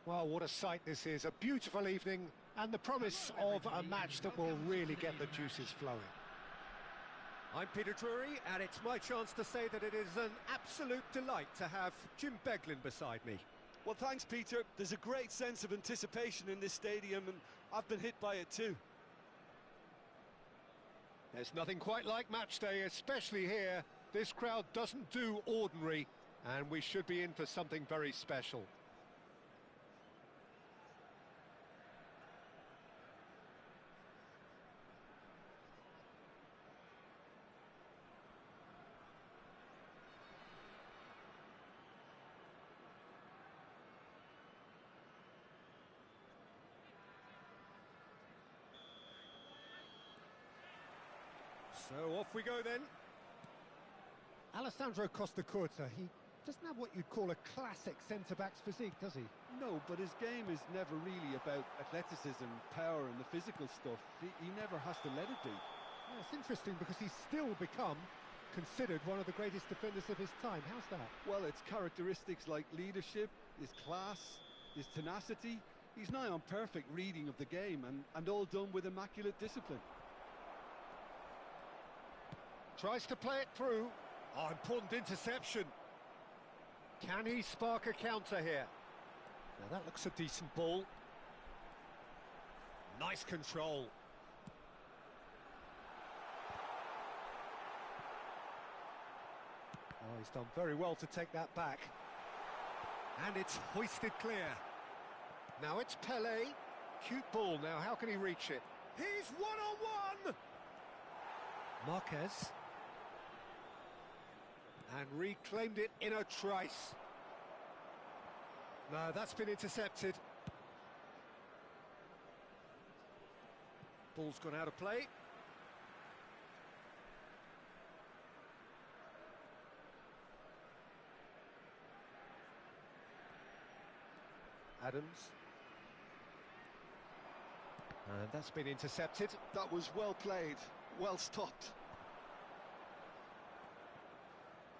Well, what a sight this is, a beautiful evening and the promise of a match that will really get the juices flowing. I'm Peter Drury, and it's my chance to say that it is an absolute delight to have Jim Beglin beside me. Well, thanks, Peter. There's a great sense of anticipation in this stadium, and I've been hit by it too. There's nothing quite like match day, especially here. This crowd doesn't do ordinary, and we should be in for something very special. So off we go then. Alessandro Costacurta, he doesn't have what you'd call a classic centre-back's physique, does he? No, but his game is never really about athleticism, power and the physical stuff. He never has to let it be. Yeah, it's interesting because he's still become considered one of the greatest defenders of his time. How's that? Well, it's characteristics like leadership, his class, his tenacity. He's nigh on perfect reading of the game and all done with immaculate discipline. Tries to play it through. Oh, important interception. Can he spark a counter here? Now that looks a decent ball. Nice control. Oh, he's done very well to take that back. And it's hoisted clear. Now it's Pelé. Cute ball now, how can he reach it? He's one-on-one! Marquez. And reclaimed it in a trice. No, that's been intercepted. Ball's gone out of play. Adams. And that's been intercepted. That was well played, well stopped.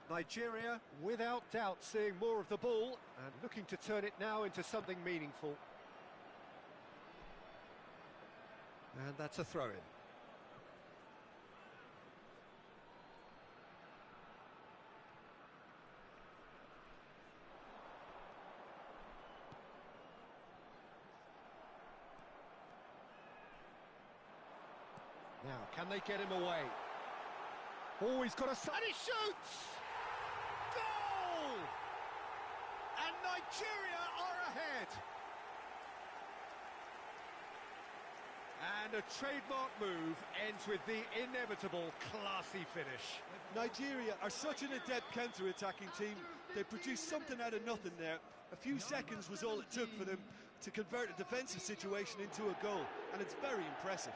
Nigeria, without doubt, seeing more of the ball and looking to turn it now into something meaningful. And that's a throw-in. Now, can they get him away? Oh, he's got a... and he shoots! Goal! And Nigeria are ahead. And a trademark move ends with the inevitable classy finish. Nigeria are such an adept counter-attacking team. They produced something out of nothing there. A few seconds was all it took for them to convert a defensive situation into a goal, and it's very impressive.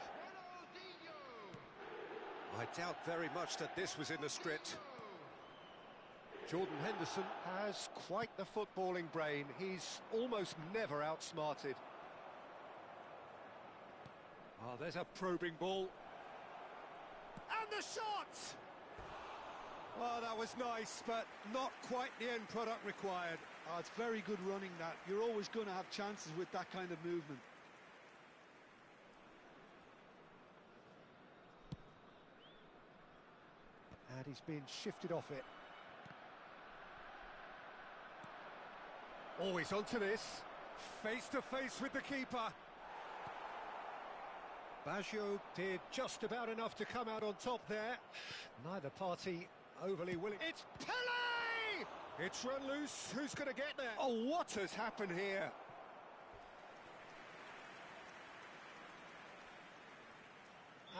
I doubt very much that this was in the script. Jordan Henderson has quite the footballing brain. He's almost never outsmarted. Oh, there's a probing ball. And the shot! Oh, that was nice, but not quite the end product required. Oh, it's very good running, that. You're always going to have chances with that kind of movement. And he's been shifted off it. Oh, he's onto this. Face to face with the keeper. Baggio did just about enough to come out on top there. Neither party overly willing. It's Pelé! It's run loose. Who's going to get there? Oh, what has happened here?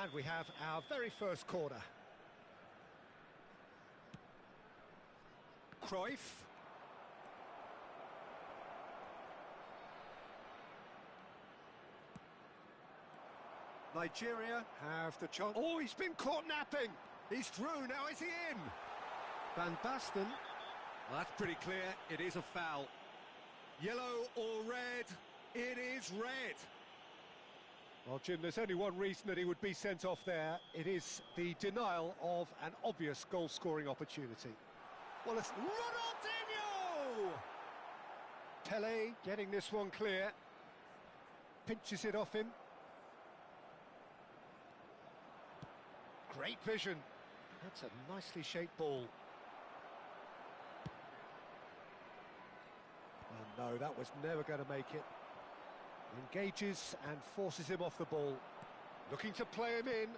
And we have our very first corner. Cruyff. Nigeria have the chance. Oh, he's been caught napping. He's through, now is he in? Van Basten. Well, that's pretty clear, it is a foul. Yellow or red? It is red. Well, Jim, there's only one reason that he would be sent off there. It is the denial of an obvious goal-scoring opportunity. Well, it's Ronaldinho! Pele getting this one clear. Pinches it off him. Great vision. That's a nicely shaped ball. Oh no, that was never going to make it. Engages and forces him off the ball. Looking to play him in.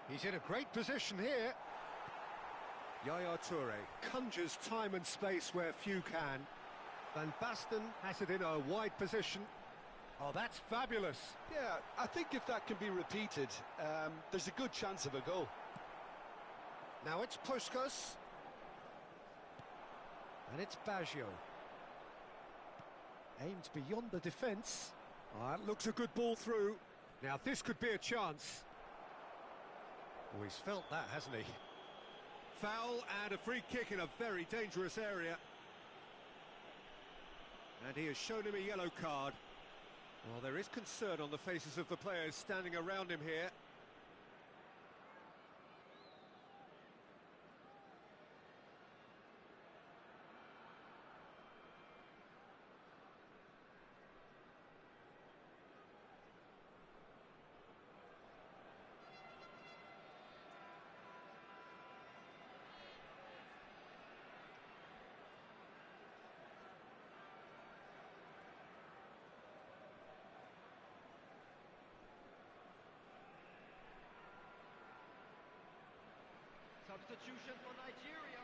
He's in a great position here. Yaya Toure conjures time and space where few can. Van Basten has it in a wide position. Oh, that's fabulous. Yeah, I think if that can be repeated, there's a good chance of a goal. Now it's Puskás. And it's Baggio. Aimed beyond the defence. Oh, that looks a good ball through. Now this could be a chance. Oh, he's felt that, hasn't he? Foul and a free kick in a very dangerous area. And he has shown him a yellow card. Well, there is concern on the faces of the players standing around him here. Substitution for Nigeria.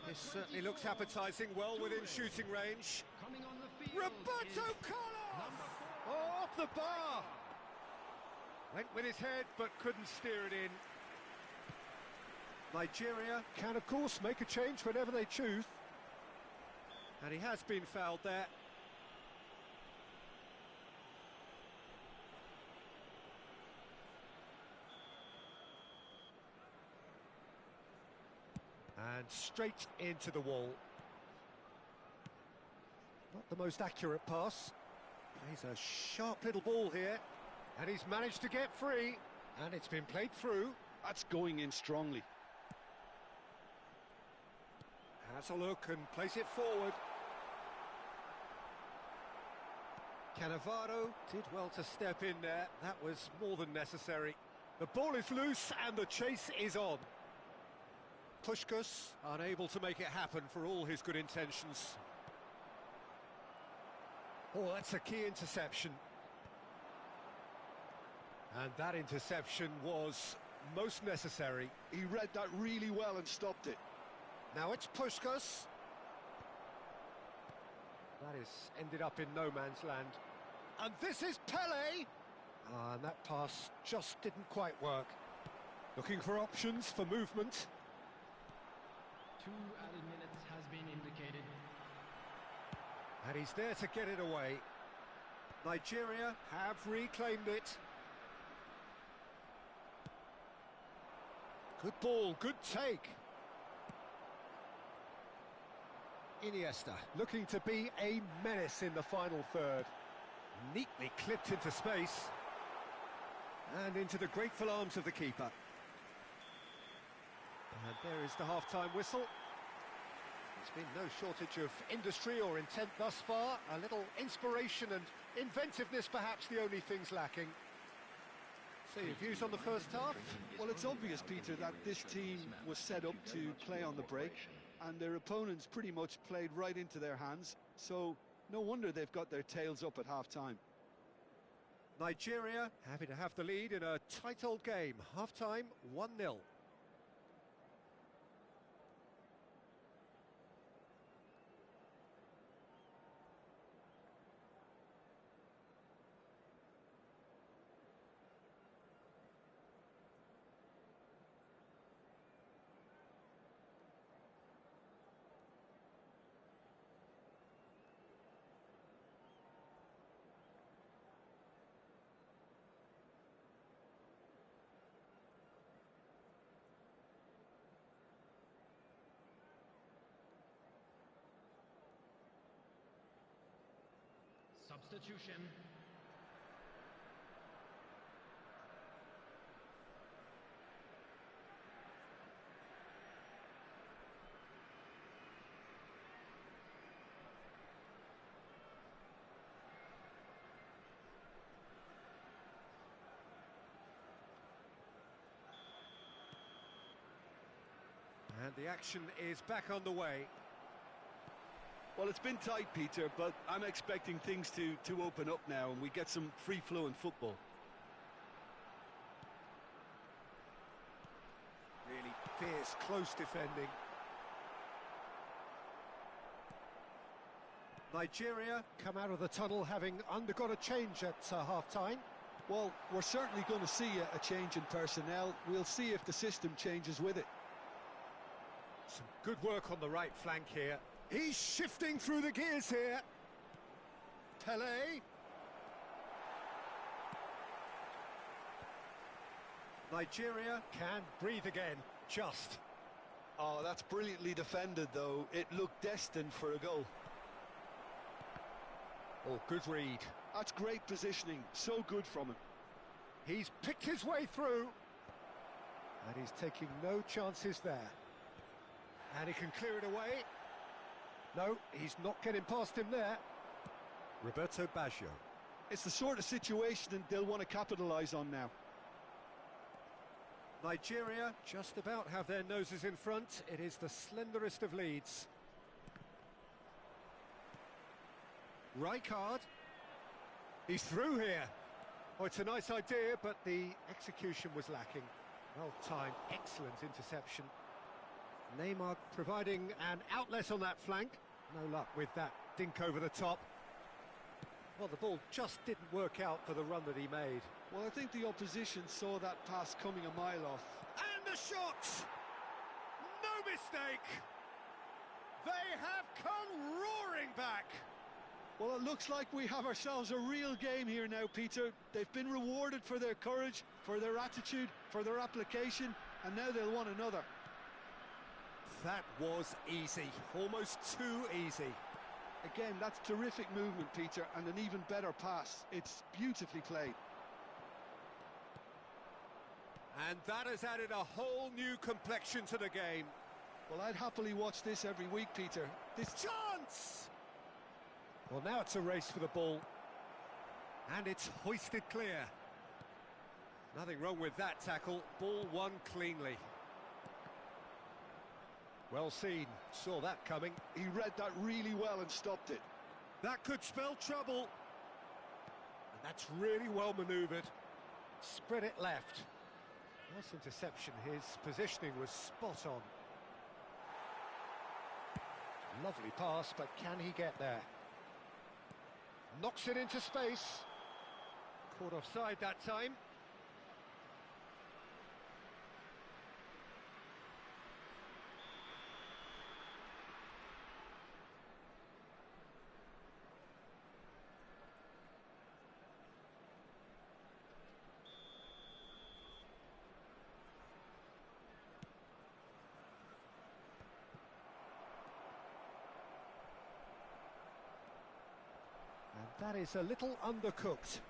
This certainly looks appetising, well within shooting range. Coming on the field. Roberto Carlos! Oh, off the bar! Went with his head but couldn't steer it in. Nigeria can of course make a change whenever they choose. And he has been fouled there. And straight into the wall. Not the most accurate pass. Plays a sharp little ball here. And he's managed to get free. And it's been played through. That's going in strongly. Has a look and plays it forward. Cannavaro did well to step in there. That was more than necessary. The ball is loose and the chase is on. Puskás unable to make it happen for all his good intentions. Oh, that's a key interception. And that interception was most necessary. He read that really well and stopped it. Now it's Puskás. That is ended up in no man's land. And this is Pele! And that pass just didn't quite work. Looking for options for movement. 2 added minutes has been indicated. And he's there to get it away. Nigeria have reclaimed it. Good ball, good take. Iniesta looking to be a menace in the final third. Neatly clipped into space. And into the grateful arms of the keeper. And there is the half-time whistle. There's been no shortage of industry or intent thus far. A little inspiration and inventiveness, perhaps the only things lacking. So your views on the first half? Well, it's obvious, Peter, that this team was set up to play on the break, and their opponents pretty much played right into their hands. So no wonder they've got their tails up at half-time. Nigeria happy to have the lead in a tight old game. Half-time, 1-0. Substitution. And the action is back on the way. Well, it's been tight, Peter, but I'm expecting things to open up now and we get some free-flowing football. Really fierce, close defending. Nigeria come out of the tunnel having undergone a change at half-time. Well, we're certainly going to see a change in personnel. We'll see if the system changes with it. Some good work on the right flank here. He's shifting through the gears here. Pele. Nigeria can breathe again, just. Oh, that's brilliantly defended, though. It looked destined for a goal. Oh, good read. That's great positioning, so good from him. He's picked his way through. And he's taking no chances there. And he can clear it away. No, he's not getting past him there. Roberto Baggio. It's the sort of situation that they'll want to capitalise on now. Nigeria just about have their noses in front. It is the slenderest of leads. Rijkaard. He's through here. Oh, it's a nice idea, but the execution was lacking. Well timed, excellent interception. Neymar providing an outlet on that flank. No luck with that dink over the top. Well, the ball just didn't work out for the run that he made. Well, I think the opposition saw that pass coming a mile off. And the shot! No mistake! They have come roaring back! Well, it looks like we have ourselves a real game here now, Peter. They've been rewarded for their courage, for their attitude, for their application, and now they'll want another. That was easy, almost too easy. Again, that's terrific movement, Peter, and an even better pass. It's beautifully played. And that has added a whole new complexion to the game. Well, I'd happily watch this every week, Peter. This chance! Well, now it's a race for the ball. And it's hoisted clear. Nothing wrong with that tackle. Ball won cleanly. Well seen. Saw that coming. He read that really well and stopped it. That could spell trouble. And that's really well manoeuvred. Spread it left. Nice interception. His positioning was spot on. Lovely pass, but can he get there? Knocks it into space. Caught offside that time. That is a little undercooked.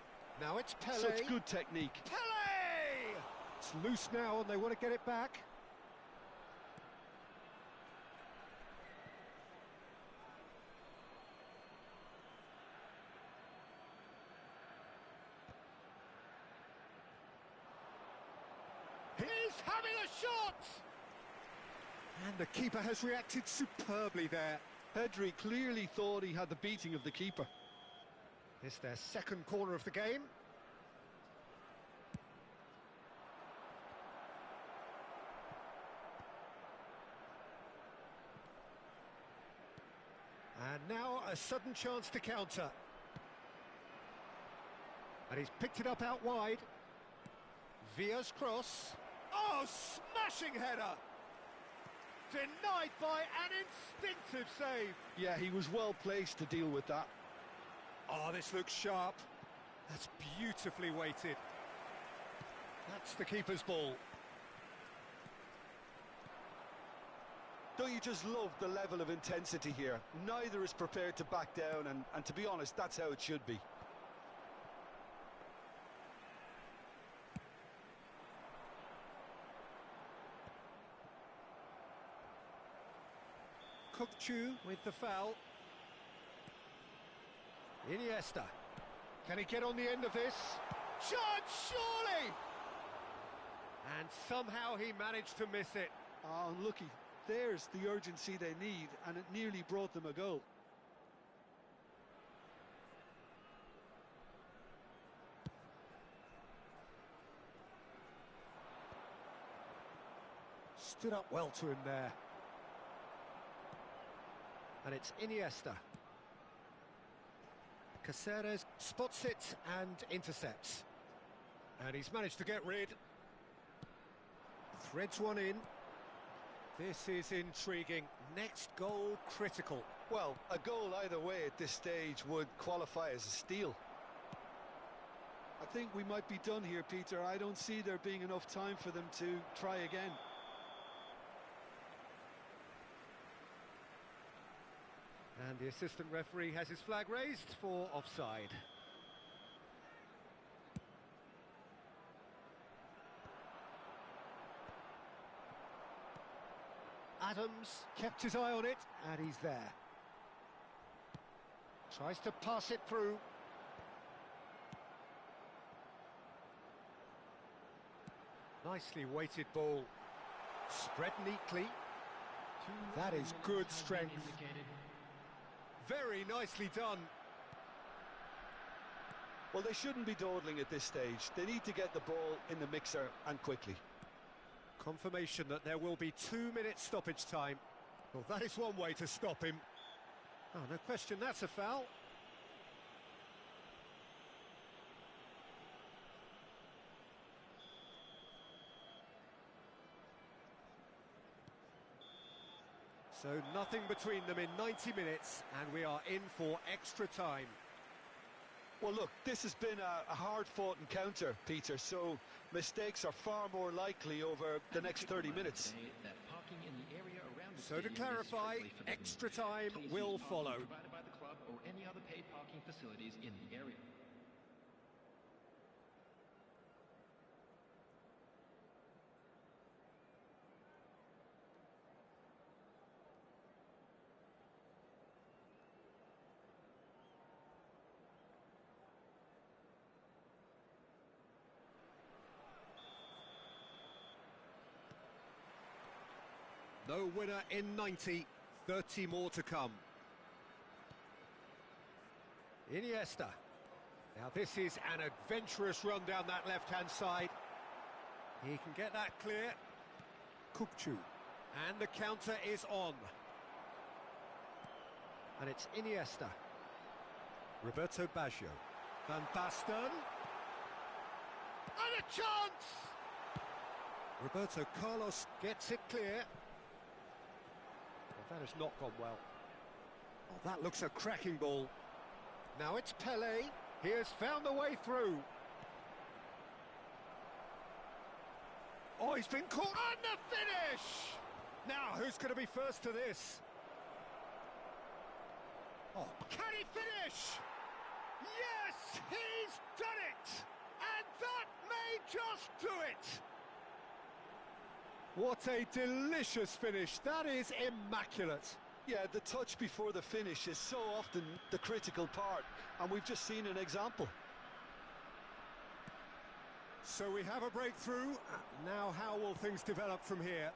Now it's Pele. Such good technique. Pele! It's loose now and they want to get it back. He's having a shot! And the keeper has reacted superbly there. Pedri clearly thought he had the beating of the keeper. It's their second corner of the game. And now a sudden chance to counter. And he's picked it up out wide. Villa's cross. Oh, smashing header! Denied by an instinctive save. Yeah, he was well placed to deal with that. Oh, this looks sharp. That's beautifully weighted. That's the keeper's ball. Don't you just love the level of intensity here? Neither is prepared to back down, and to be honest, that's how it should be. Kokchu with the foul. Iniesta. Can he get on the end of this? Chance, surely! And somehow he managed to miss it. Oh, unlucky. There's the urgency they need, and it nearly brought them a goal. Stood up well to him there. And it's Iniesta. Caceres spots it and intercepts. And he's managed to get rid. Threads one in. This is intriguing. Next goal critical. Well, a goal either way at this stage would qualify as a steal. I think we might be done here, Peter. I don't see there being enough time for them to try again. And the assistant referee has his flag raised for offside. Adams kept his eye on it, and he's there. Tries to pass it through. Nicely weighted ball. Spread neatly. That is good strength. Very nicely done. Well, they shouldn't be dawdling at this stage. They need to get the ball in the mixer, and quickly. Confirmation that there will be 2 minutes stoppage time. Well, that is one way to stop him. Oh, no question, that's a foul. So nothing between them in 90 minutes, and we are in for extra time. Well, look, this has been a hard-fought encounter, Peter, so mistakes are far more likely over the next 30 minutes. So to clarify, extra time will follow. Provided by the club or any other paid parking facilities in the area. No winner in 90, 30 more to come. Iniesta. Now this is an adventurous run down that left-hand side. He can get that clear. Kukcu. And the counter is on. And it's Iniesta. Roberto Baggio. Van Basten. And a chance! Roberto Carlos gets it clear. Well, that has not gone well. Oh, that looks a cracking ball. Now it's Pele. He has found the way through. Oh, he's been caught. And the finish! Now, who's going to be first to this? Oh, can he finish? Yes, he's done it! And that may just do it! What a delicious finish. That is immaculate. Yeah, the touch before the finish is so often the critical part, and we've just seen an example. So we have a breakthrough. Now how will things develop from here?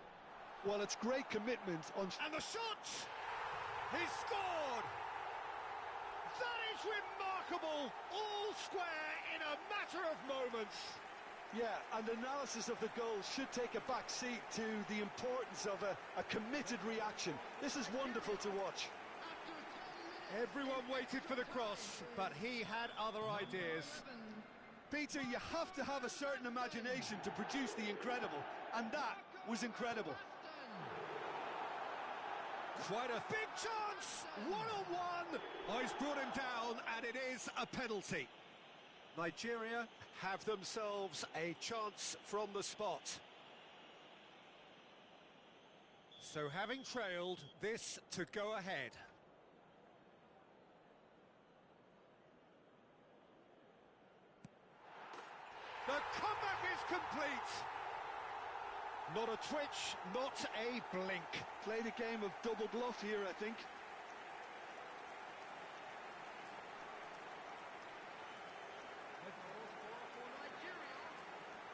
Well, it's great commitment on... And the shot! He scored! That is remarkable! All square in a matter of moments. Yeah, and analysis of the goal should take a back seat to the importance of a committed reaction. This is wonderful to watch. Everyone waited for the cross, but he had other ideas. Peter, you have to have a certain imagination to produce the incredible, and that was incredible. Quite a big chance! One-on-one! Oh, he's brought him down, and it is a penalty. Nigeria have themselves a chance from the spot. So having trailed, this to go ahead. The comeback is complete. Not a twitch, not a blink. Played a game of double bluff here, I think.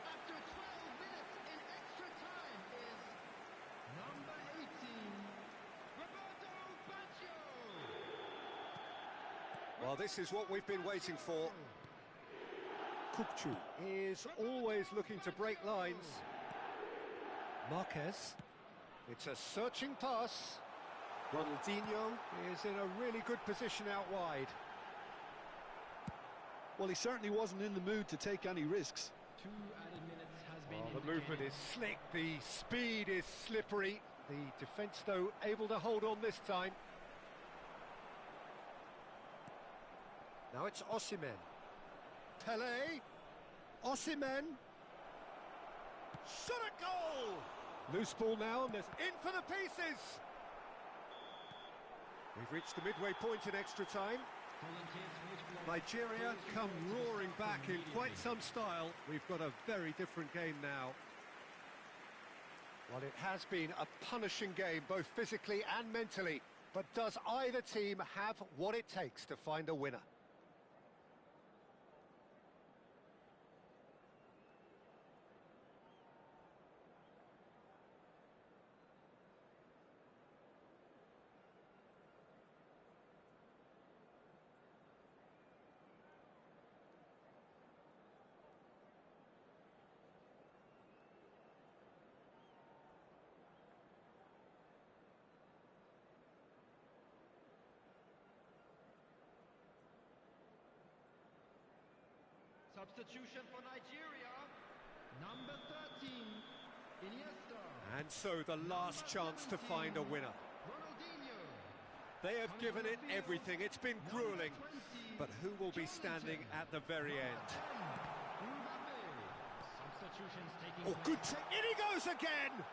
After 12 minutes in extra time is number 18. Well, this is what we've been waiting for. Kukçu is always looking to break lines. Marquez. It's a searching pass. Ronaldinho is in a really good position out wide. Well, he certainly wasn't in the mood to take any risks. 2 added minutes has been The movement is slick, the speed is slippery. The defence, though, able to hold on this time. Now it's Osimhen. Pele. Osimhen. Shot at goal! Loose ball now, and there's in for the pieces. We've reached the midway point in extra time. Nigeria come roaring back in quite some style. We've got a very different game now. Well, it has been a punishing game, both physically and mentally. But does either team have what it takes to find a winner? Substitution for Nigeria, number 13, Iniesta. And so the last chance to find a winner. Ronaldinho. They have given it everything. It's been grueling. But who will be standing at the very end? Substitutions taking Oh, good. In he goes again!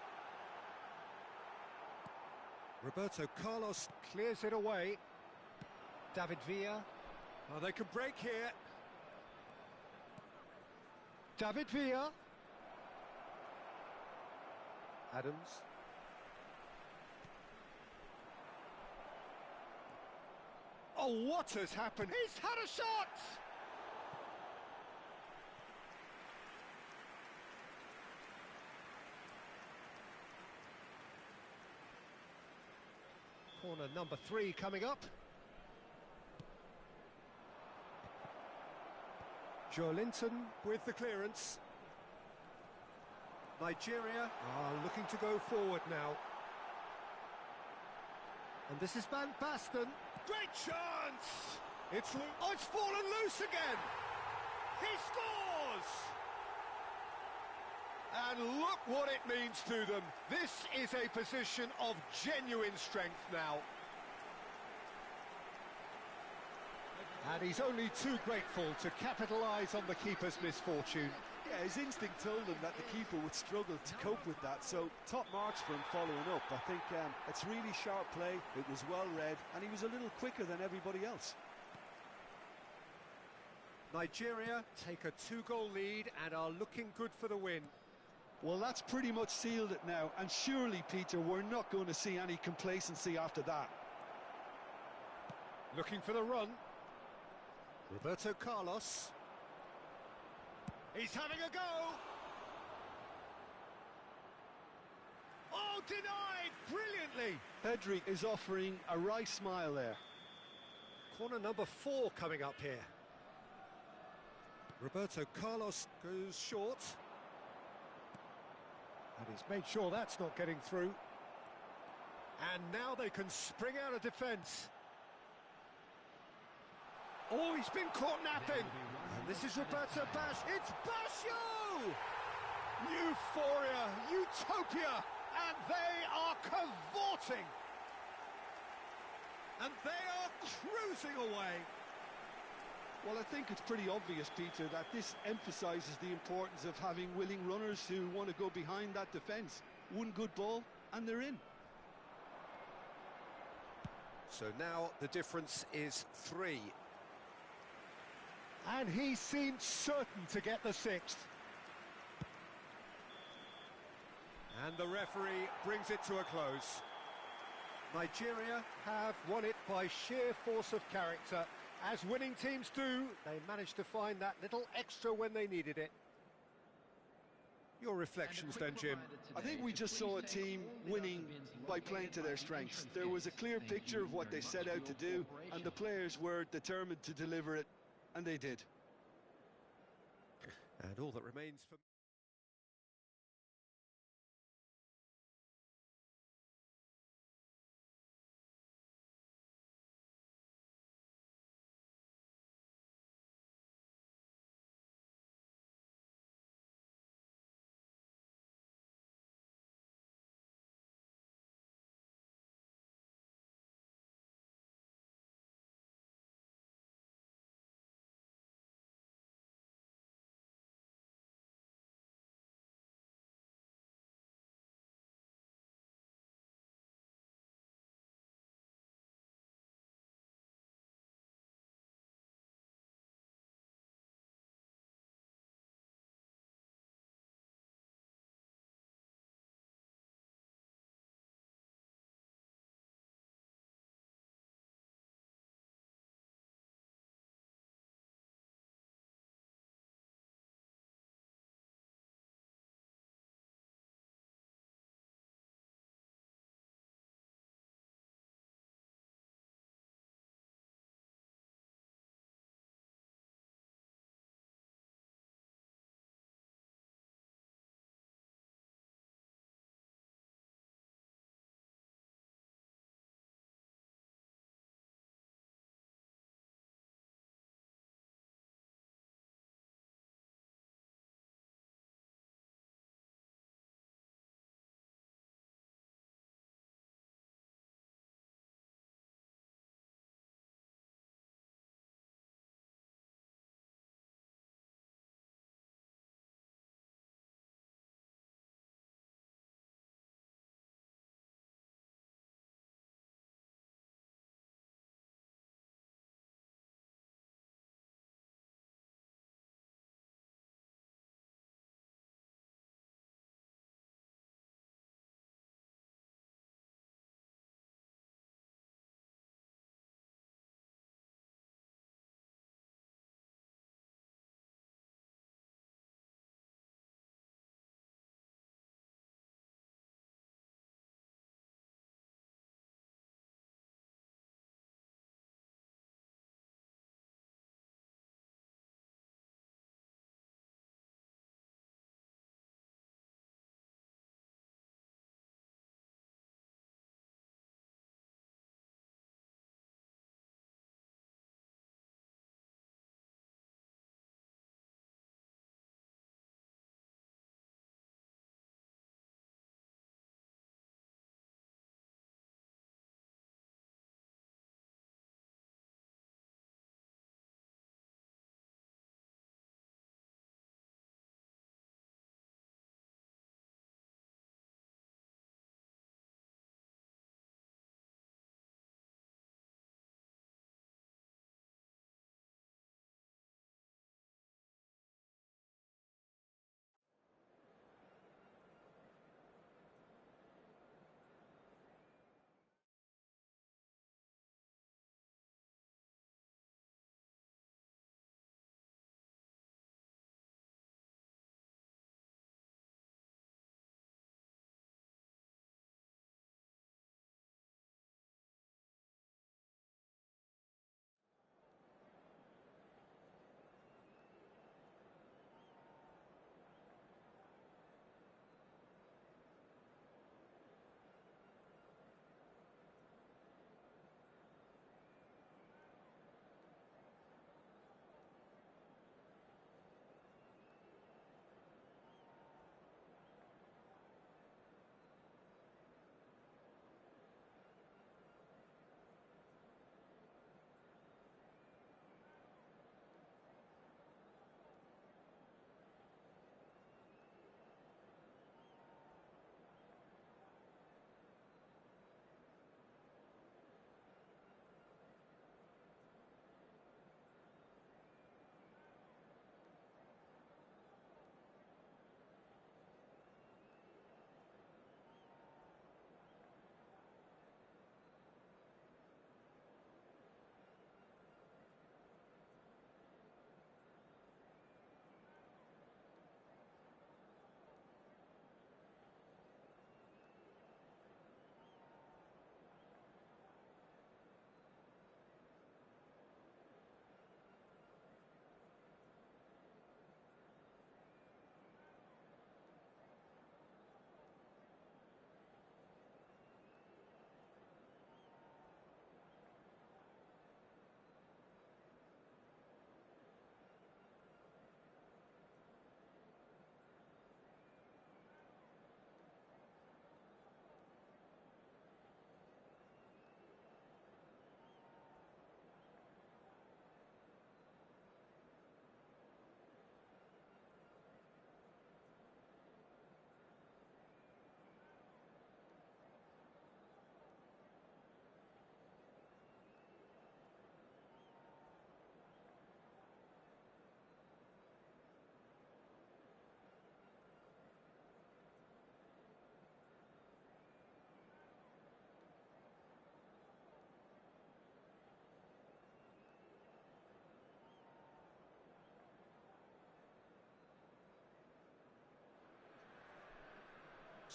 Roberto Carlos clears it away. David Villa. Oh, they can break here. David Villa. Adams. Oh, what has happened? He's had a shot! Corner number 3 coming up. Joelinton with the clearance. Nigeria are looking to go forward now. And this is Van Basten. Great chance! It's fallen loose again! He scores! And look what it means to them. This is a position of genuine strength now. And he's only too grateful to capitalise on the keeper's misfortune. Yeah, his instinct told him that the keeper would struggle to cope with that, so top marks for him following up. I think it's really sharp play, it was well read, and he was a little quicker than everybody else. Nigeria take a 2-goal lead and are looking good for the win. Well, that's pretty much sealed it now, and surely, Peter, we're not going to see any complacency after that. Looking for the run. Roberto Carlos. He's having a go! Oh, denied! Brilliantly! Pedri is offering a wry smile there. Corner number 4 coming up here. Roberto Carlos goes short. And he's made sure that's not getting through. And now they can spring out of defence. Oh, he's been caught napping. And this is Roberto Bash. It's Basho! Euphoria, utopia, and they are cavorting. And they are cruising away. Well, I think it's pretty obvious, Peter, that this emphasises the importance of having willing runners who want to go behind that defence. One good ball, and they're in. So now the difference is 3. And he seemed certain to get the 6th. And the referee brings it to a close. Nigeria have won it by sheer force of character. As winning teams do, they managed to find that little extra when they needed it. Your reflections then, Jim? I think we just saw a team winning by playing to their strengths. There was a clear picture of what they set out to do, and the players were determined to deliver it, and they did. And all that remains for...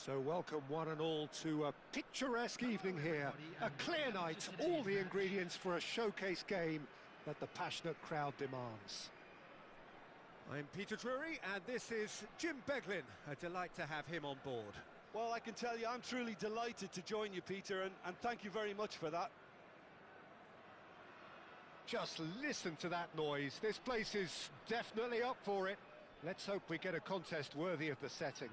So welcome one and all to a picturesque evening here. A clear night, all the ingredients for a showcase game that the passionate crowd demands. I'm Peter Drury and this is Jim Beglin. A delight to have him on board. Well, I can tell you I'm truly delighted to join you, Peter, and thank you very much for that. Just listen to that noise. This place is definitely up for it. Let's hope we get a contest worthy of the setting.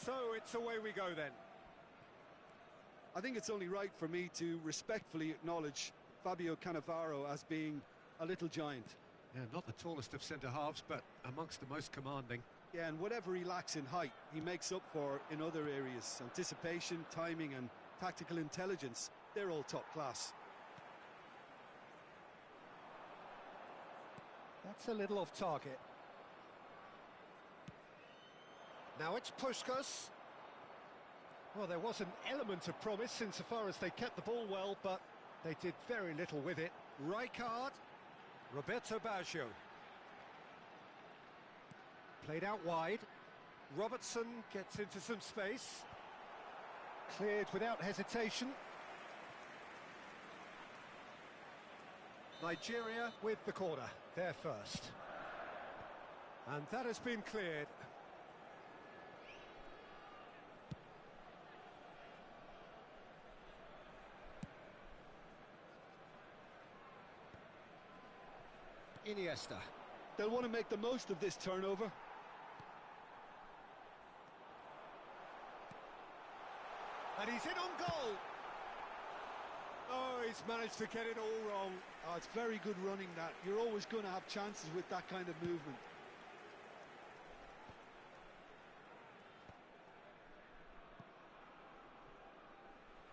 So it's away we go then. I think it's only right for me to respectfully acknowledge Fabio Cannavaro as being a little giant. Yeah, not the tallest of centre-halves, but amongst the most commanding. Yeah, and whatever he lacks in height, he makes up for in other areas. Anticipation, timing and tactical intelligence, they're all top class. That's a little off target. Now it's Puskás. Well, there was an element of promise insofar as they kept the ball well, but they did very little with it. Rijkaard, Roberto Baggio. Played out wide. Robertson gets into some space. Cleared without hesitation. Nigeria with the corner, there first. And that has been cleared. Iniesta. They'll want to make the most of this turnover. And he's in on goal. Oh, he's managed to get it all wrong. Oh, it's very good running that. You're always going to have chances with that kind of movement.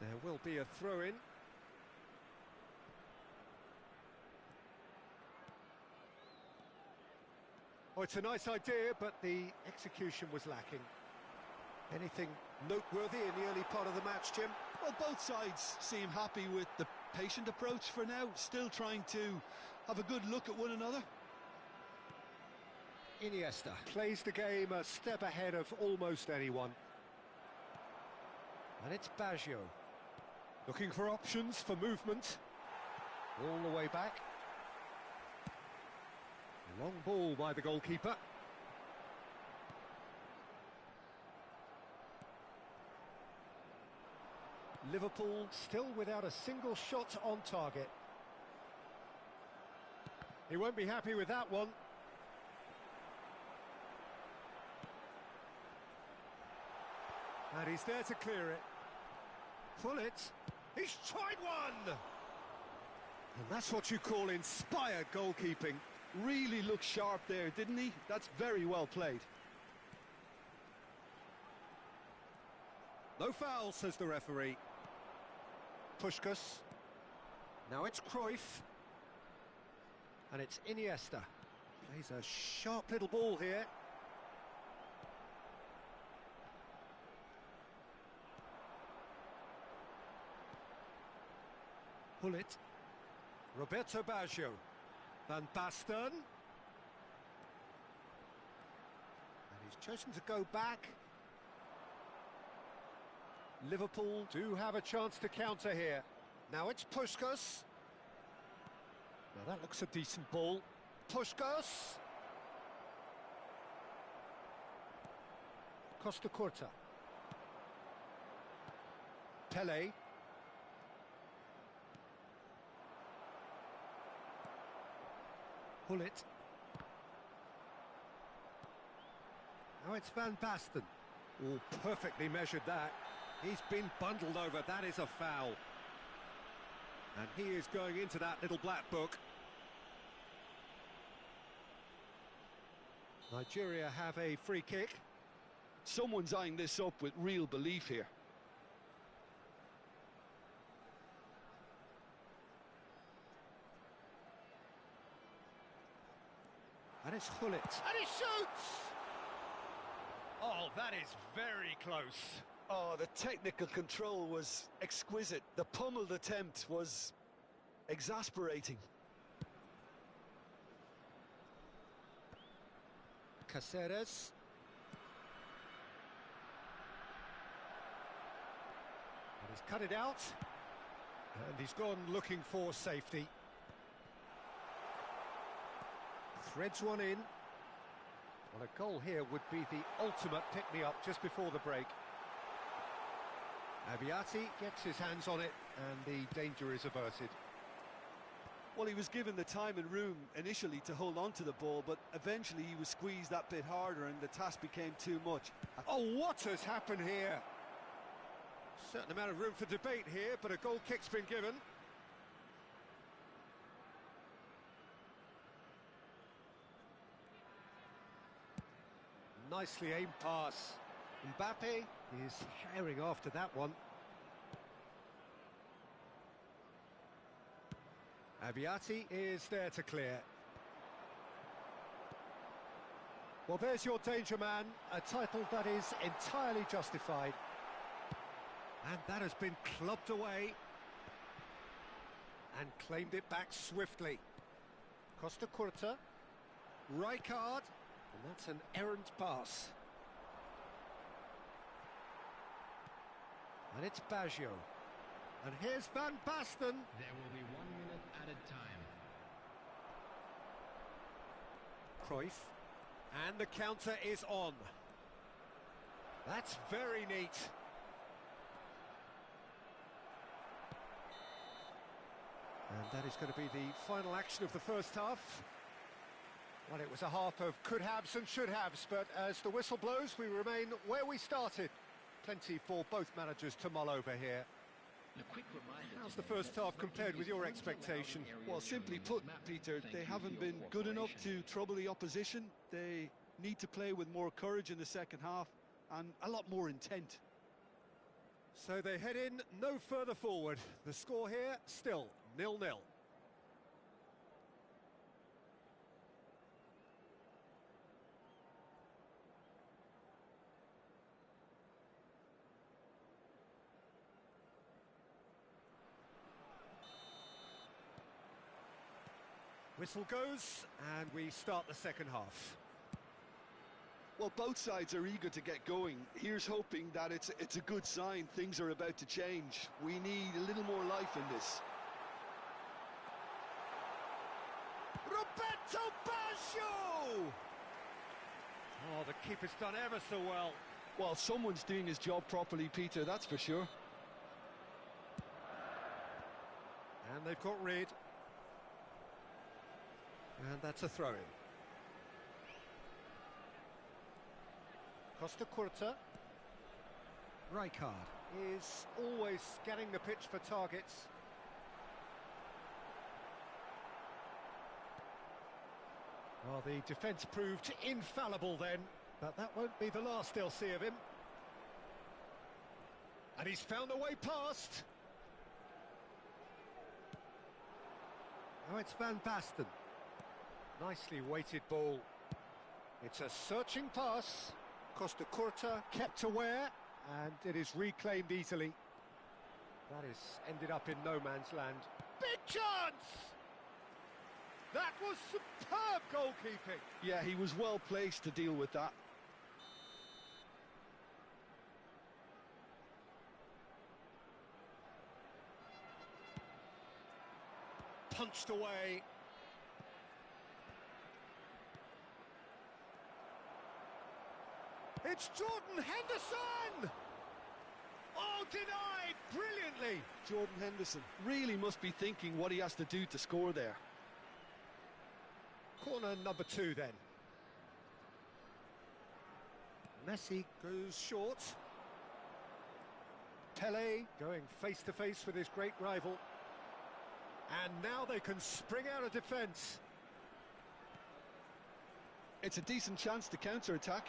There will be a throw-in. Oh, it's a nice idea, but the execution was lacking. Anything noteworthy in the early part of the match, Jim? Well, both sides seem happy with the patient approach for now, still trying to have a good look at one another. Iniesta plays the game a step ahead of almost anyone. And it's Baggio. Looking for options for movement. All the way back. Long ball by the goalkeeper. Liverpool still without a single shot on target. He won't be happy with that one. And he's there to clear it. Pull it. He's tried one! And that's what you call inspired goalkeeping. Really looked sharp there, didn't he? That's very well played. No foul, says the referee. Puskás. Now it's Cruyff. And it's Iniesta. Plays a sharp little ball here. Pull it. Roberto Baggio. Van Basten. And he's chosen to go back. Liverpool do have a chance to counter here. Now it's Puskás. Now that looks a decent ball. Puskás. Costa Curta. Pele. Hullet. Now it's Van Basten. Oh, perfectly measured that. He's been bundled over. That is a foul. And he is going into that little black book. Nigeria have a free kick. Someone's eyeing this up with real belief here. And it's Hullet. And he shoots! Oh, that is very close. Oh, the technical control was exquisite. The pummeled attempt was exasperating. Cáceres. And he's cut it out. And he's gone looking for safety. Threads one in. Well, a goal here would be the ultimate pick-me-up just before the break. Abiati gets his hands on it, and the danger is averted. Well, he was given the time and room initially to hold on to the ball, but eventually he was squeezed that bit harder and the task became too much. Oh, what has happened here? Certain amount of room for debate here, but a goal kick's been given. Nicely aimed pass. Mbappe is herring after that one. Abiati is there to clear. Well, there's your danger man, a title that is entirely justified. And that has been clubbed away. And claimed it back swiftly. Costa Curta. Rijkaard. And that's an errant pass. And it's Baggio. And here's Van Basten. There will be 1 minute added time. Cruyff. And the counter is on. That's very neat. And that is going to be the final action of the first half. Well, it was a half of could-haves and should-haves, but as the whistle blows, we remain where we started. Plenty for both managers to mull over here. How's the first half compared with your expectation? Well, simply put, Peter, they haven't been good enough to trouble the opposition. They need to play with more courage in the second half and a lot more intent. So they head in no further forward. The score here, still 0-0. Whistle goes, and we start the second half. Well, both sides are eager to get going. Here's hoping that it's a good sign. Things are about to change. We need a little more life in this. Roberto Baggio! Oh, the keeper's done ever so well. Well, someone's doing his job properly, Peter, that's for sure. And they've got rid. And that's a throw-in. Costa Curta. Rijkaard is always scanning the pitch for targets. Well, the defence proved infallible then, but that won't be the last they'll see of him. And he's found a way past. Now it's Van Basten. Nicely weighted ball. It's a searching pass. Costa Curta kept aware, and it is reclaimed easily. That is ended up in no man's land. Big chance! That was superb goalkeeping. Yeah, he was well placed to deal with that. punched away. It's Jordan Henderson! Oh, denied brilliantly! Jordan Henderson really must be thinking what he has to do to score there. Corner number 2 then. Messi goes short. Pele going face to face with his great rival. And now they can spring out of defence. It's a decent chance to counter-attack.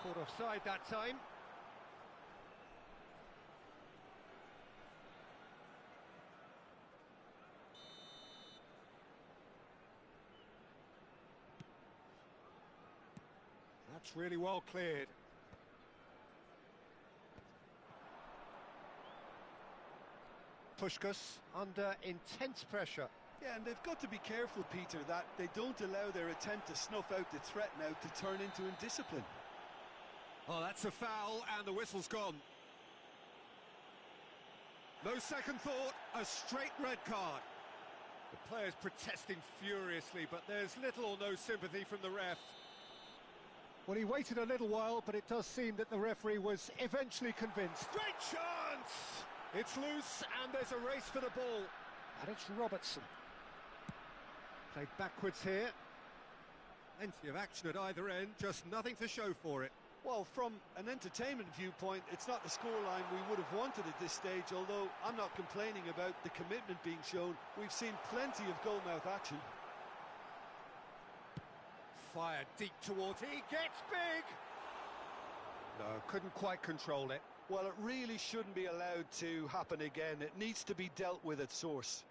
Caught offside that time. That's really well cleared. Puskás under intense pressure. Yeah, and they've got to be careful, Peter, that they don't allow their attempt to snuff out the threat now to turn into indiscipline. Oh, that's a foul, and the whistle's gone. No second thought, a straight red card. The players protesting furiously, but there's little or no sympathy from the ref. Well, he waited a little while, but it does seem that the referee was eventually convinced. Great chance! It's loose, and there's a race for the ball. And it's Robertson. Played backwards here. Plenty of action at either end, just nothing to show for it. Well, from an entertainment viewpoint, it's not the scoreline we would have wanted at this stage, although I'm not complaining about the commitment being shown. We've seen plenty of goalmouth action. Fired deep towards, he gets big! No, couldn't quite control it. Well, it really shouldn't be allowed to happen again. It needs to be dealt with at source.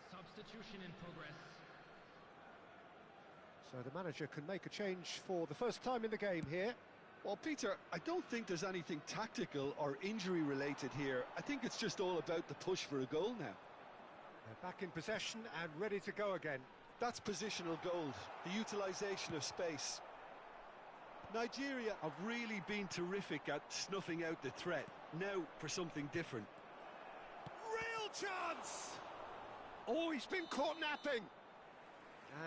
Substitution in progress. So the manager can make a change for the first time in the game here. Well, Peter, I don't think there's anything tactical or injury-related here. I think it's just all about the push for a goal now. They're back in possession and ready to go again. That's positional gold, the utilisation of space. Nigeria have really been terrific at snuffing out the threat. Now for something different. Real chance! Oh, he's been caught napping!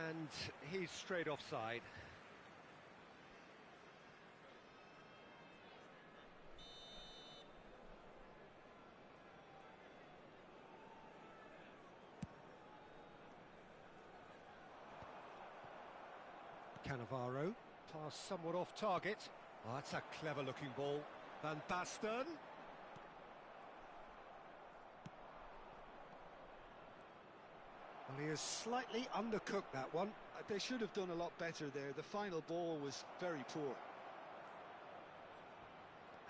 And he's straight offside. Cannavaro, pass somewhat off target. Oh, that's a clever looking ball. Van Basten. Well, he has slightly undercooked that one. They should have done a lot better there. The final ball was very poor.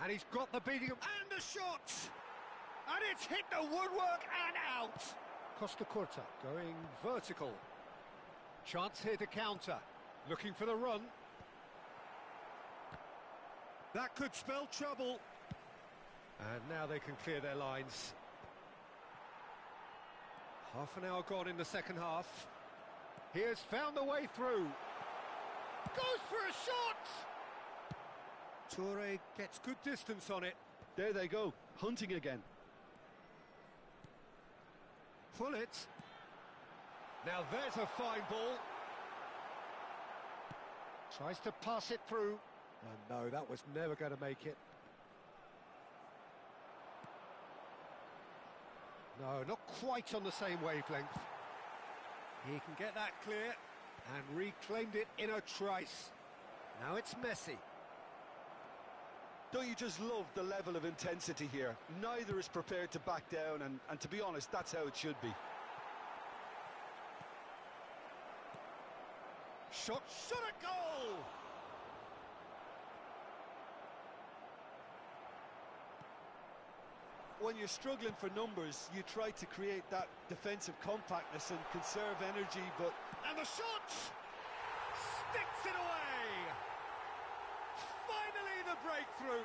And he's got the beating of... And the shot! And it's hit the woodwork and out! Costa Curta going vertical. Chance here to counter. Looking for the run. That could spell trouble. And now they can clear their lines. Half an hour gone in the second half. He has found the way through. Goes for a shot! Toure gets good distance on it. There they go, hunting again. Pull it. Now there's a fine ball. Tries to pass it through. And no, that was never going to make it. No, not quite on the same wavelength. He can get that clear and reclaimed it in a trice. Now it's Messi. Don't you just love the level of intensity here? Neither is prepared to back down, and to be honest, that's how it should be. Shot at goal! When you're struggling for numbers, you try to create that defensive compactness and conserve energy, but... And the shot! Sticks it away! Finally the breakthrough!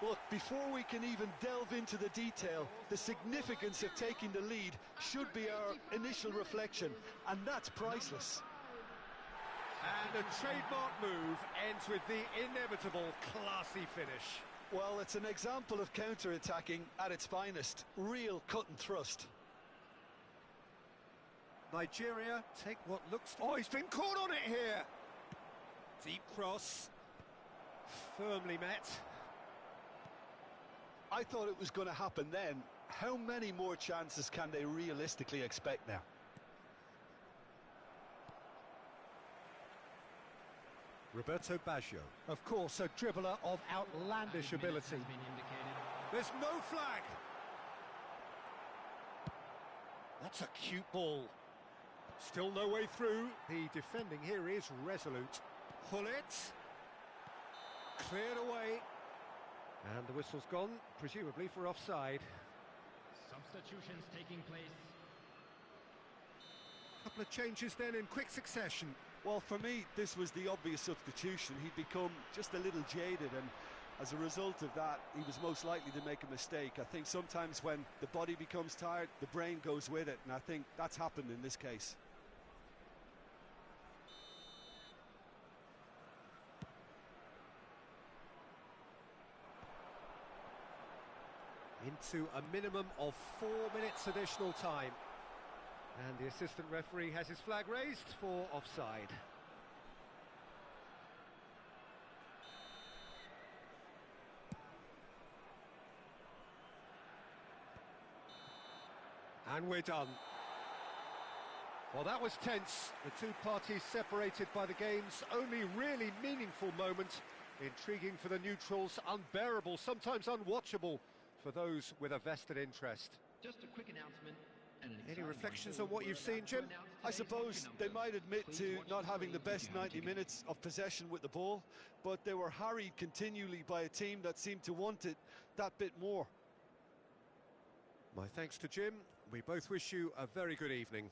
Look, before we can even delve into the detail, the significance of taking the lead should be our initial reflection, and that's priceless. And a trademark move ends with the inevitable classy finish. Well, it's an example of counter-attacking at its finest. Real cut and thrust. Nigeria take what looks... Oh, he's been caught on it here! Deep cross. Firmly met. I thought it was going to happen then. How many more chances can they realistically expect now? Roberto Baggio, of course, a dribbler of outlandish ability. There's no flag. That's a cute ball. Still no way through. The defending here is resolute. Pull it. Cleared away. And the whistle's gone, presumably for offside. Substitutions taking place. Couple of changes then in quick succession. Well, for me, this was the obvious substitution. He'd become just a little jaded, and as a result of that, he was most likely to make a mistake. I think sometimes when the body becomes tired, the brain goes with it, and I think that's happened in this case. Into a minimum of 4 minutes additional time. And the assistant referee has his flag raised for offside. And we're done. Well, that was tense. The two parties separated by the game's only really meaningful moment. Intriguing for the neutrals, unbearable, sometimes unwatchable for those with a vested interest. Just a quick announcement. Any reflections on what you've seen, Jim? I suppose they might admit to not having the best 90 minutes of possession with the ball, but they were harried continually by a team that seemed to want it that bit more. My thanks to Jim. We both wish you a very good evening.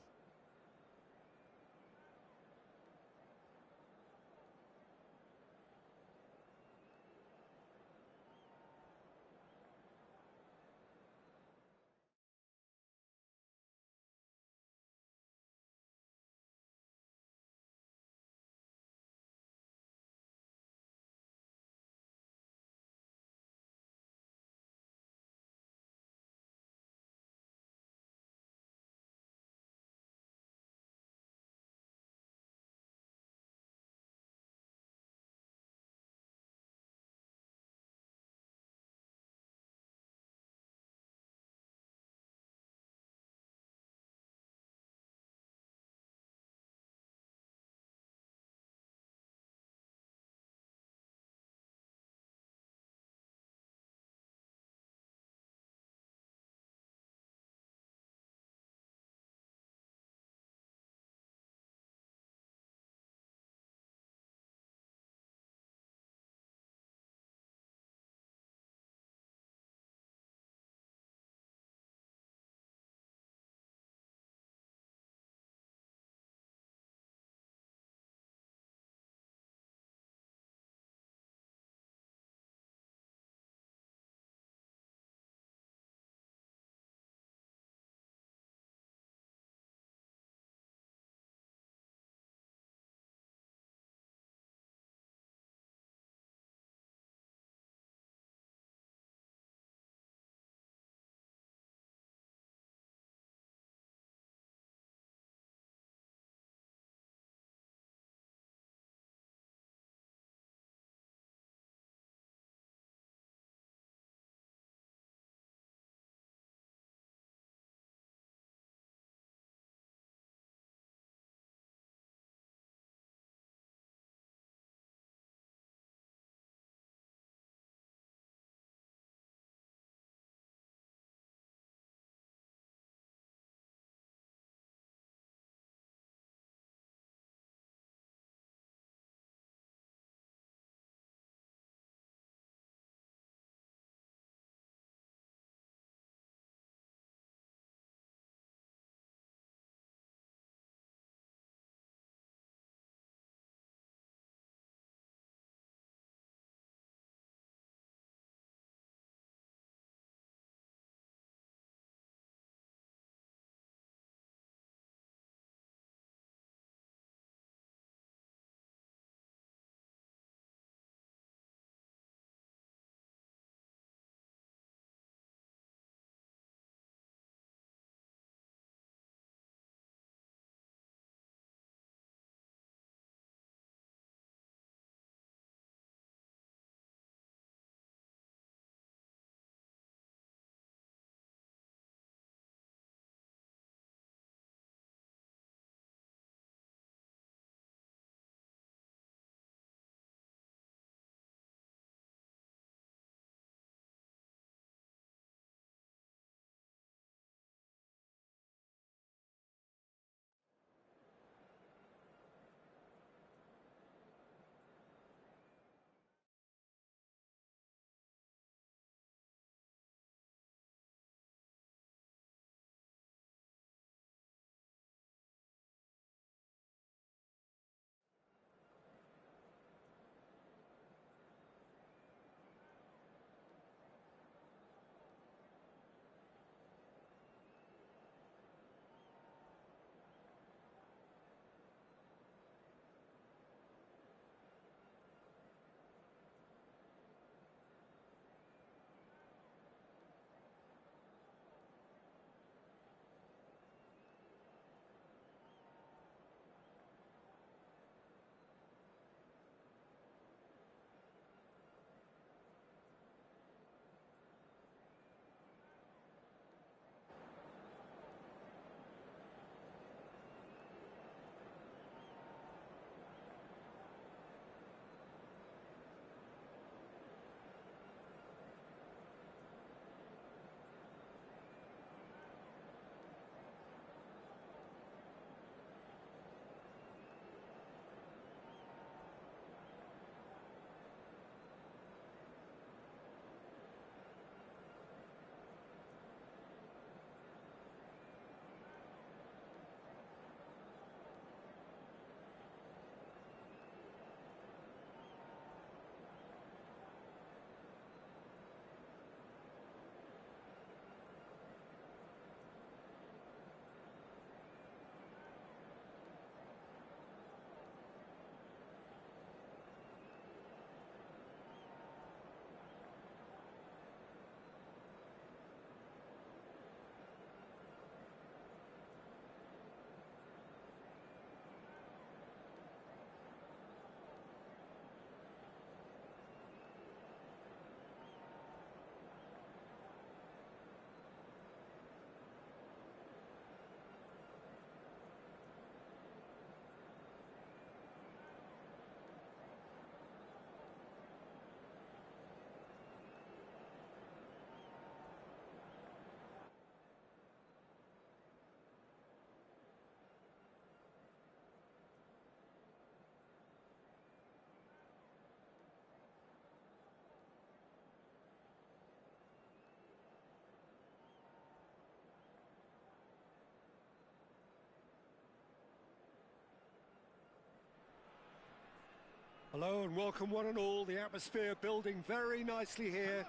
Hello and welcome one and all. The atmosphere building very nicely here.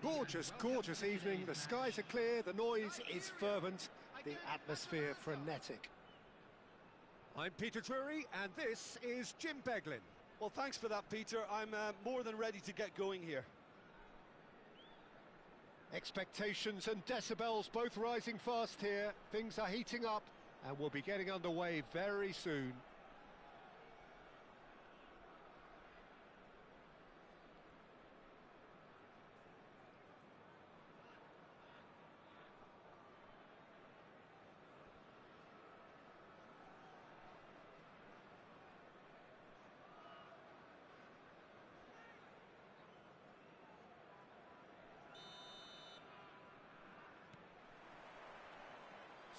Gorgeous, gorgeous evening. The skies are clear, the noise is fervent, the atmosphere frenetic. I'm Peter Drury and this is Jim Beglin. Well, thanks for that, Peter. I'm more than ready to get going here. Expectations and decibels both rising fast here. Things are heating up and we'll be getting underway very soon.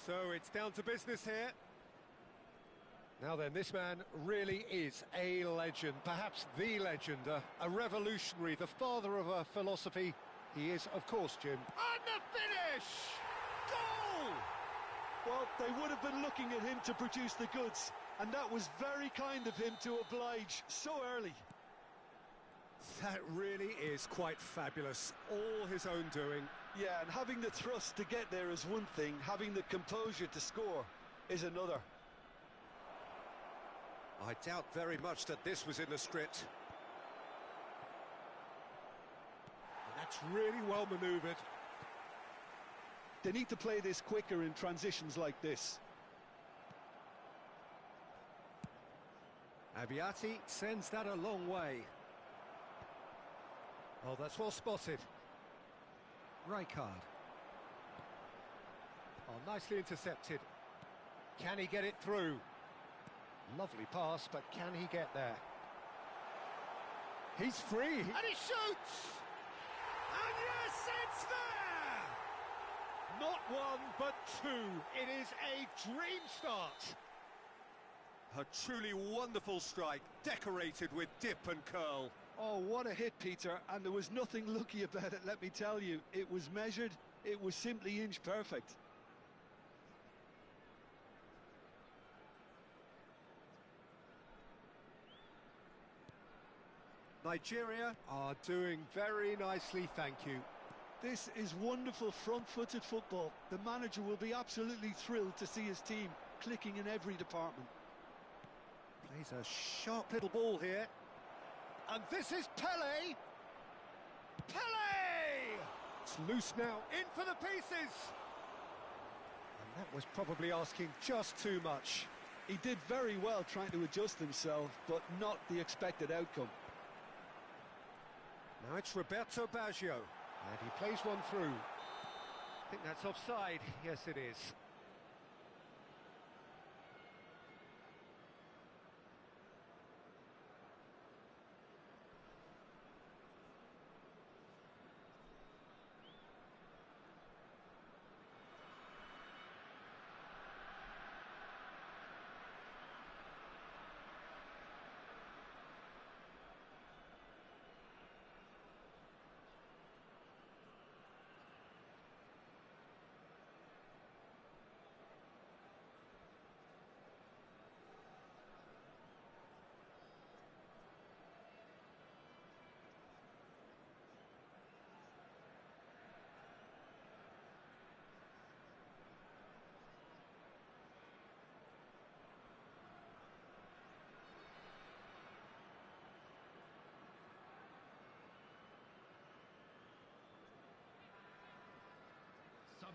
So it's down to business here. Now then, this man really is a legend, perhaps the legend, a revolutionary, the father of a philosophy. He is, of course, Jim. And the finish! Goal! Well, they would have been looking at him to produce the goods, and that was very kind of him to oblige so early. That really is quite fabulous, all his own doing. Yeah, and having the thrust to get there is one thing, having the composure to score is another. I doubt very much that this was in the script. And that's really well manoeuvred. They need to play this quicker in transitions like this. Abbiati sends that a long way. Oh, that's well spotted. Rijkaard. Oh, nicely intercepted. Can he get it through? Lovely pass, but can he get there? He's free. And he shoots! And yes, it's there! Not one, but two. It is a dream start. A truly wonderful strike, decorated with dip and curl. Oh, what a hit, Peter, and there was nothing lucky about it, let me tell you. It was measured, it was simply inch perfect. Nigeria are doing very nicely, thank you. This is wonderful front-footed football. The manager will be absolutely thrilled to see his team clicking in every department. Plays a sharp little ball here. And this is Pele! Pele! It's loose now, in for the pieces! And that was probably asking just too much. He did very well trying to adjust himself, but not the expected outcome. Now it's Roberto Baggio, and he plays one through. I think that's offside. Yes, it is.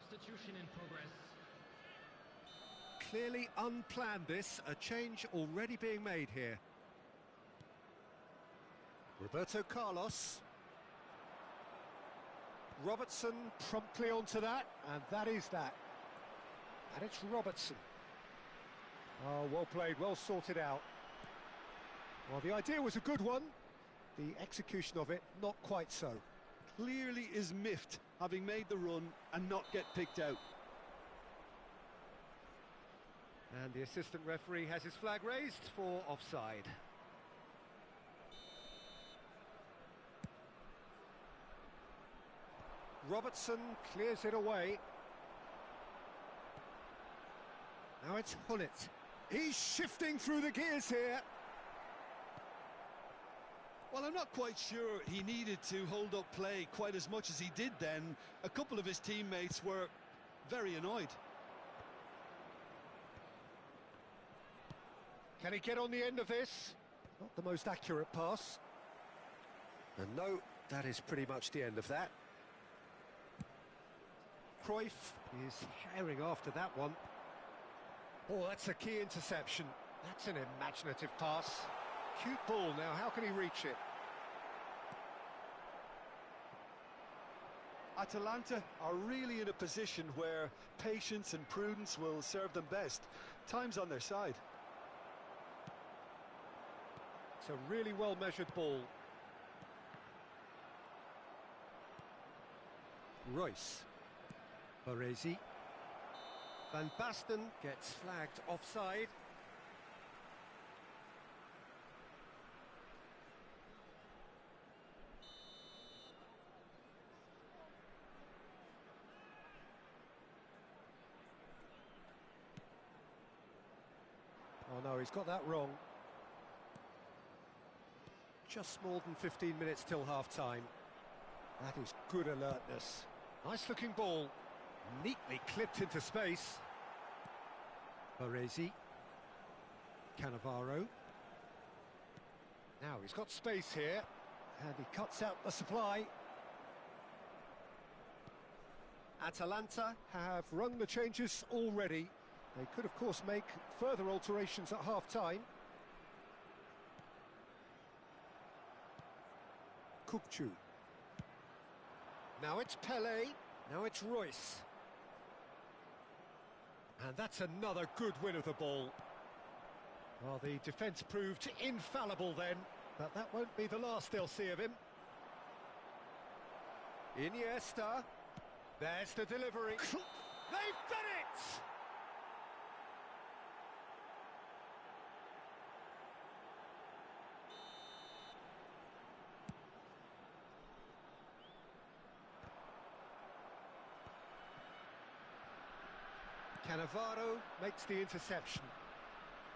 Substitution in progress. Clearly unplanned this, a change already being made here. Roberto Carlos. Robertson promptly onto that, and that is that. And it's Robertson. Oh, well played, well sorted out. Well, the idea was a good one. The execution of it, not quite so. Clearly is miffed, having made the run and not get picked out. And the assistant referee has his flag raised for offside. Robertson clears it away. Now it's Hullet. He's shifting through the gears here. Well, I'm not quite sure he needed to hold up play quite as much as he did then. A couple of his teammates were very annoyed. Can he get on the end of this? Not the most accurate pass. And no, that is pretty much the end of that. Cruyff is herring after that one. Oh, that's a key interception. That's an imaginative pass. Cute ball now, how can he reach it? Atalanta are really in a position where patience and prudence will serve them best. Time's on their side. It's a really well-measured ball. Royce. Baresi. Van Basten gets flagged offside. Oh no, he's got that wrong. Just more than 15 minutes till half-time. That is good alertness. Nice-looking ball. Neatly clipped into space. Baresi. Cannavaro. Now he's got space here. And he cuts out the supply. Atalanta have rung the changes already. They could, of course, make further alterations at half-time. Kukçu. Now it's Pele. Now it's Royce. And that's another good win of the ball. Well, the defence proved infallible then, but that won't be the last they'll see of him. Iniesta. There's the delivery. They've done it! Cannavaro makes the interception.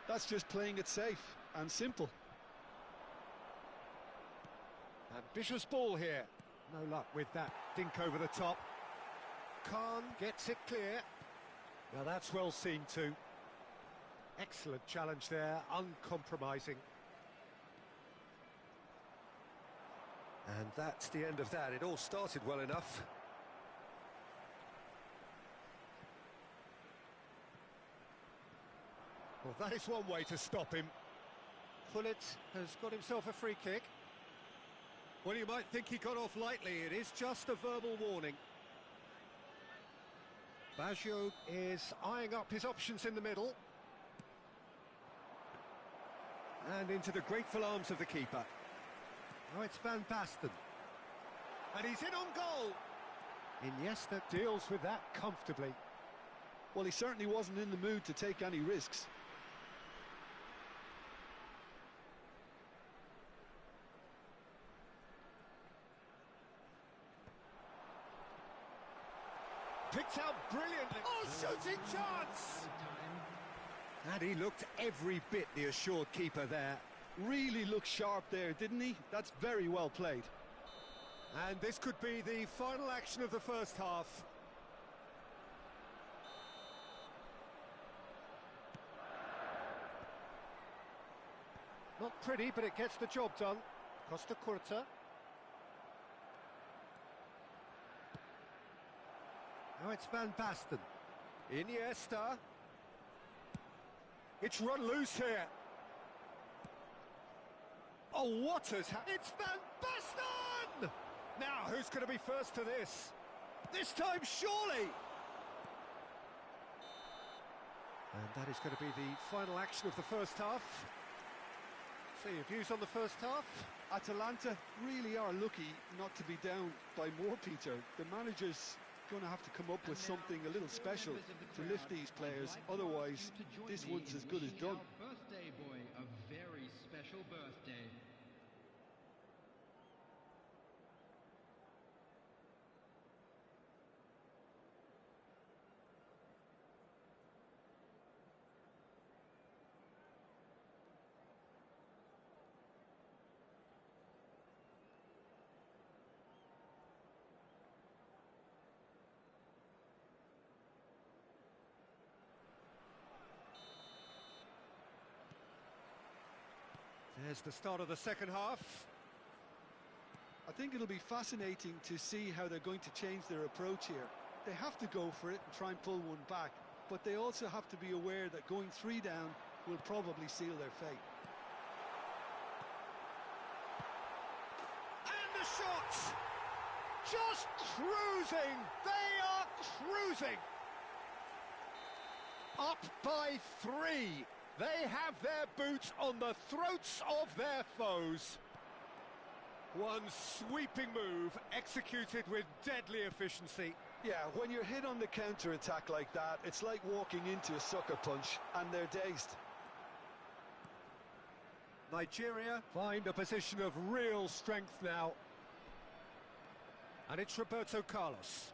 That's just playing it safe and simple. Ambitious ball here. No luck with that dink over the top. Khan gets it clear. Now that's well seen too. Excellent challenge there, uncompromising. And that's the end of that. It all started well enough. Well, that is one way to stop him. Pullet has got himself a free kick. Well, you might think he got off lightly. It is just a verbal warning. Baggio is eyeing up his options in the middle. And into the grateful arms of the keeper. Now it's Van Basten. And he's in on goal. Iniesta deals with that comfortably. Well, he certainly wasn't in the mood to take any risks. Picked out brilliantly. Oh, shooting chance! And he looked every bit the assured keeper there. Really looked sharp there, didn't he? That's very well played. And this could be the final action of the first half. Not pretty, but it gets the job done. Costa Curta. Now it's Van Basten. Iniesta. It's run loose here. Oh, what has happened? It's Van Basten! Now, who's going to be first to this? This time, surely! And that is going to be the final action of the first half. So, your views on the first half? Atalanta really are lucky not to be down by more, Peter. The manager's going to have to come up with something a little special to lift these players. Otherwise, this one's as good as done. Birthday boy, a very special birthday. There's the start of the second half. I think it'll be fascinating to see how they're going to change their approach here. They have to go for it and try and pull one back, but they also have to be aware that going 3 down will probably seal their fate. And the shot! Just cruising! They are cruising! Up by 3. They have their boots on the throats of their foes. One sweeping move, executed with deadly efficiency. Yeah, when you're hit on the counter-attack like that, it's like walking into a sucker punch, and they're dazed. Nigeria find a position of real strength now. And it's Roberto Carlos.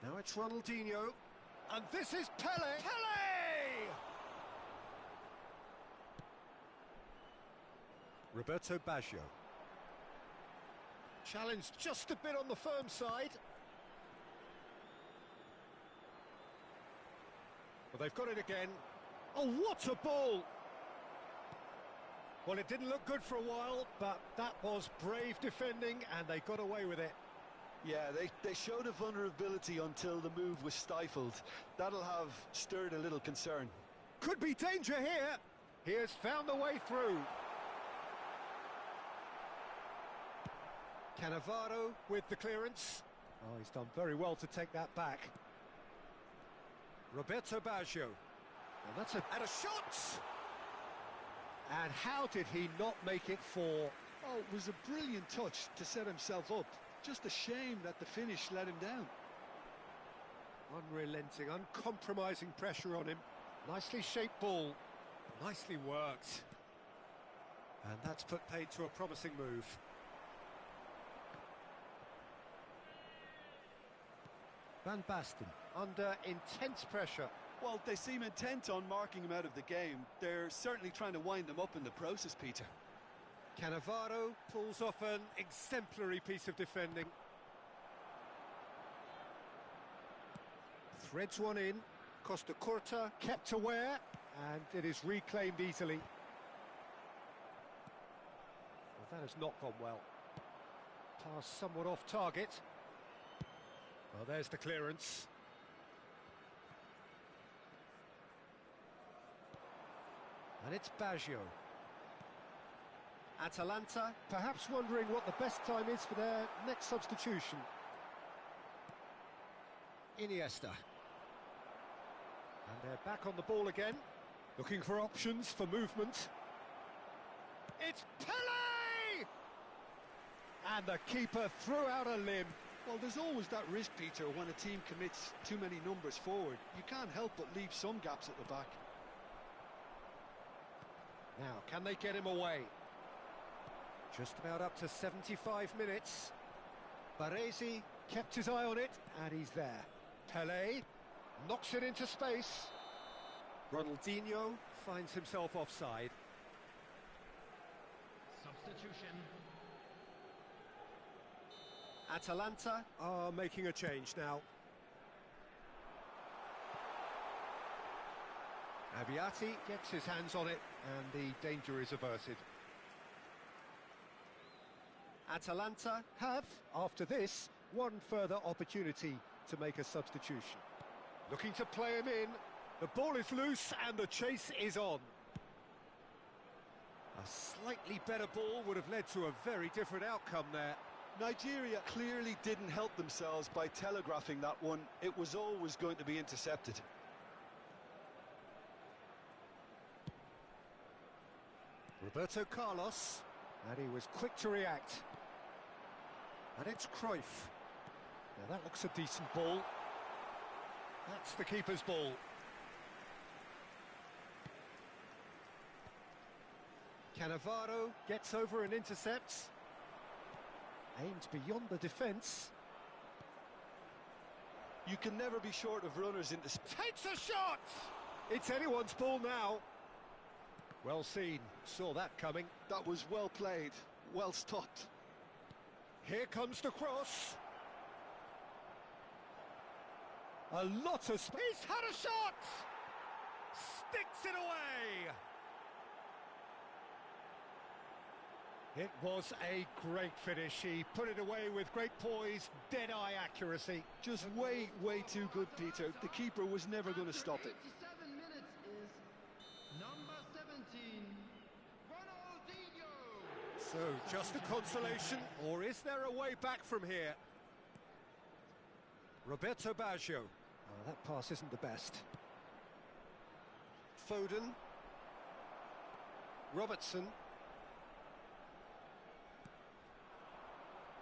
Now it's Ronaldinho. And this is Pele! Pele! Roberto Baggio. Challenged just a bit on the firm side. Well, they've got it again. Oh, what a ball! Well, it didn't look good for a while, but that was brave defending, and they got away with it. Yeah, they showed a vulnerability until the move was stifled. That'll have stirred a little concern. Could be danger here. He has found the way through. Cannavaro with the clearance. Oh, he's done very well to take that back. Roberto Baggio. And that's a shot! And how did he not make it 4? Oh, it was a brilliant touch to set himself up. Just a shame that the finish let him down. Unrelenting, uncompromising pressure on him. Nicely shaped ball. Nicely worked. And that's put paid to a promising move. Van Basten under intense pressure. Well, they seem intent on marking him out of the game. They're certainly trying to wind them up in the process, Peter. Cannavaro pulls off an exemplary piece of defending. Threads one in. Costa Curta kept aware, and it is reclaimed easily. Well, that has not gone well. Pass somewhat off target. Well, there's the clearance. And it's Baggio. Atalanta perhaps wondering what the best time is for their next substitution. Iniesta. And they're back on the ball again, looking for options for movement. It's Pele! And the keeper threw out a limb. Well, there's always that risk, Peter, when a team commits too many numbers forward. You can't help but leave some gaps at the back. Now, can they get him away? Just about up to 75 minutes. Baresi kept his eye on it, and he's there. Pele knocks it into space. Ronaldinho finds himself offside. Substitution. Atalanta are making a change now. Abiati gets his hands on it, and the danger is averted. Atalanta have, after this, one further opportunity to make a substitution. Looking to play him in. The ball is loose and the chase is on. A slightly better ball would have led to a very different outcome there. Nigeria clearly didn't help themselves by telegraphing that one. It was always going to be intercepted. Roberto Carlos, and he was quick to react. And it's Cruyff. Now that looks a decent ball. That's the keeper's ball. Cannavaro gets over and intercepts. Aims beyond the defence. You can never be short of runners into... Takes a shot! It's anyone's ball now. Well seen, saw that coming. That was well played, well stopped. Here comes the cross. A lot of space. He's had a shot! Sticks it away! It was a great finish. He put it away with great poise, dead-eye accuracy. Just way too good, Peter. The keeper was never going to stop it. 87 minutes is number 17, Ronaldinho. So, just a consolation, or is there a way back from here? Roberto Baggio. Oh, that pass isn't the best. Foden. Robertson.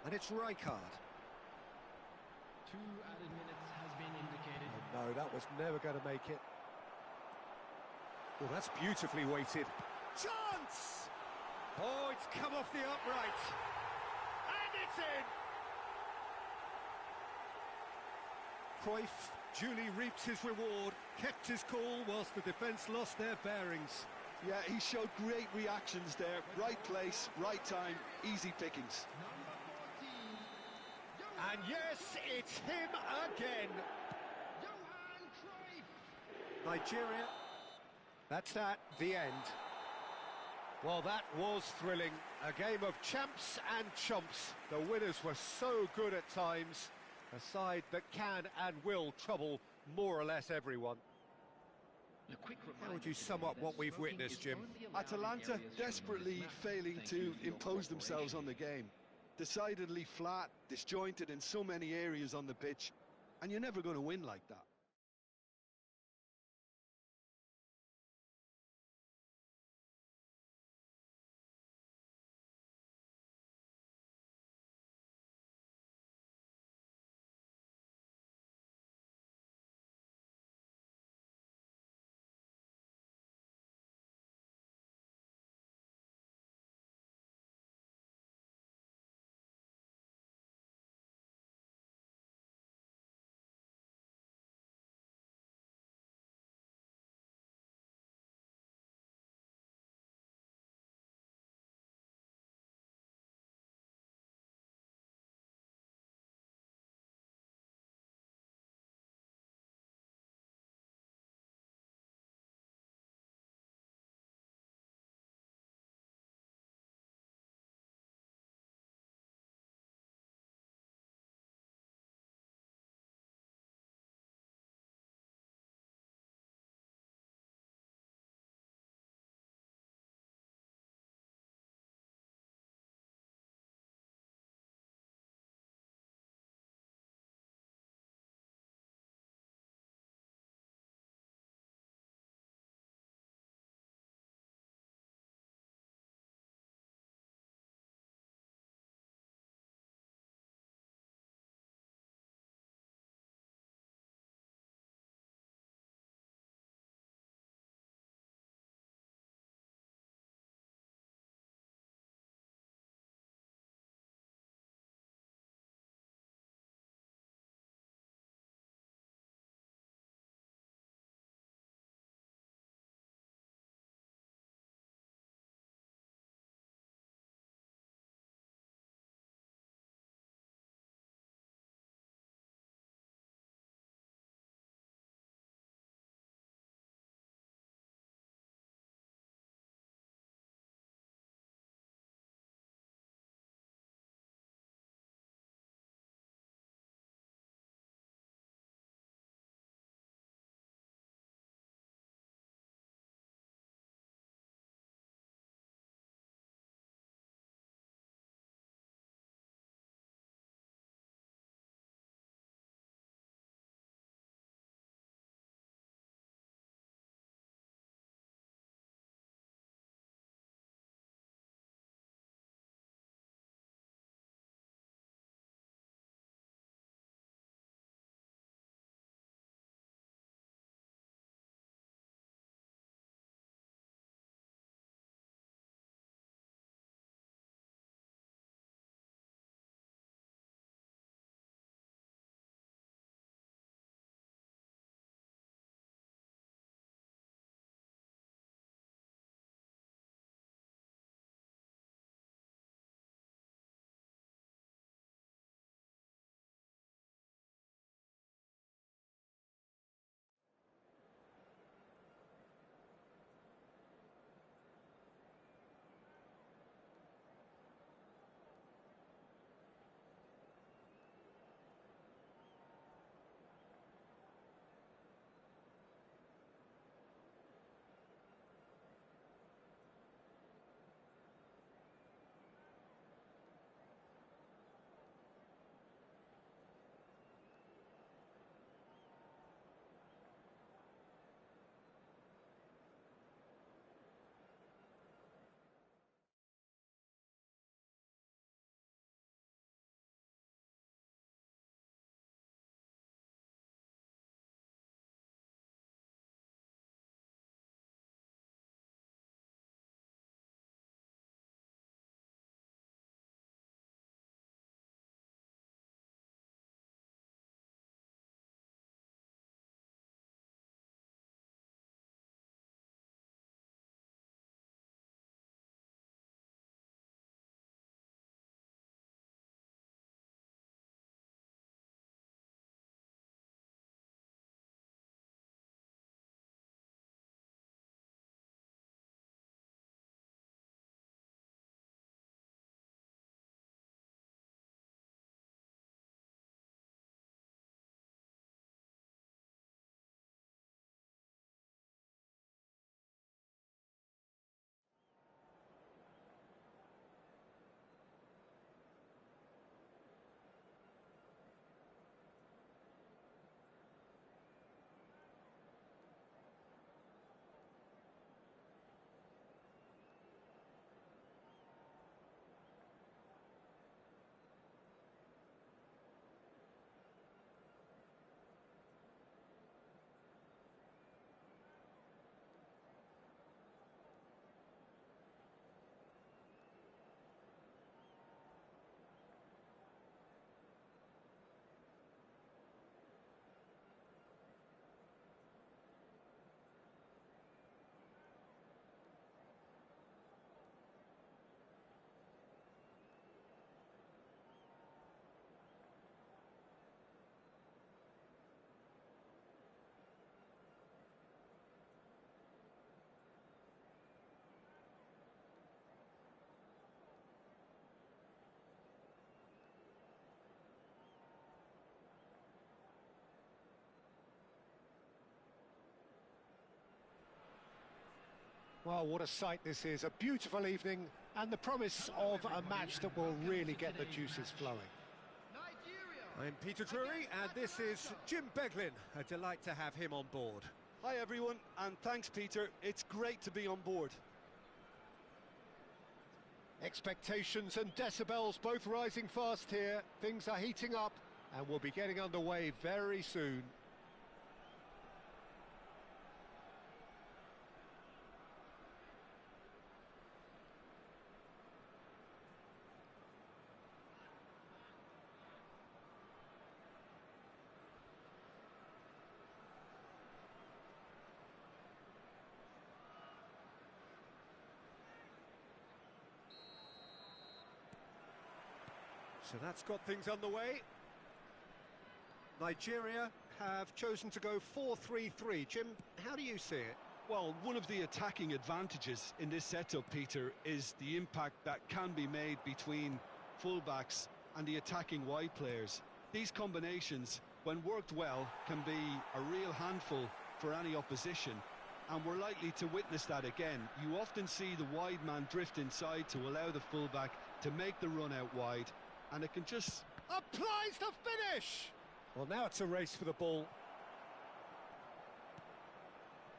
And it's Rijkaard. 2 added minutes has been indicated. Oh, no, that was never going to make it. Well, that's beautifully weighted. Chance! Oh, it's come off the upright. And it's in! Cruyff duly reaped his reward, kept his cool whilst the defence lost their bearings. Yeah, he showed great reactions there. Right place, right time, easy pickings. Number 14, And yes, it's him again. Johan Cruyff. Nigeria. That's at the end. Well, that was thrilling. A game of champs and chumps. The winners were so good at times. A side that can and will trouble more or less everyone. How would you sum up what we've witnessed, Jim? Atalanta desperately failing to impose themselves on the game. Decidedly flat, disjointed in so many areas on the pitch, and you're never going to win like that. Well, what a sight this is. A beautiful evening and the promise of a match that will really get the juices flowing. I'm Peter Drury, and this is Jim Beglin. A delight to have him on board. Hi everyone, and thanks Peter, it's great to be on board. Expectations and decibels both rising fast here. Things are heating up and we'll be getting underway very soon. So that's got things underway. Nigeria have chosen to go 4-3-3. Jim, how do you see it? Well, one of the attacking advantages in this setup, Peter, is the impact that can be made between fullbacks and the attacking wide players. These combinations, when worked well, can be a real handful for any opposition, and we're likely to witness that again. You often see the wide man drift inside to allow the fullback to make the run out wide, and it can just... Applies the finish! Well, now it's a race for the ball.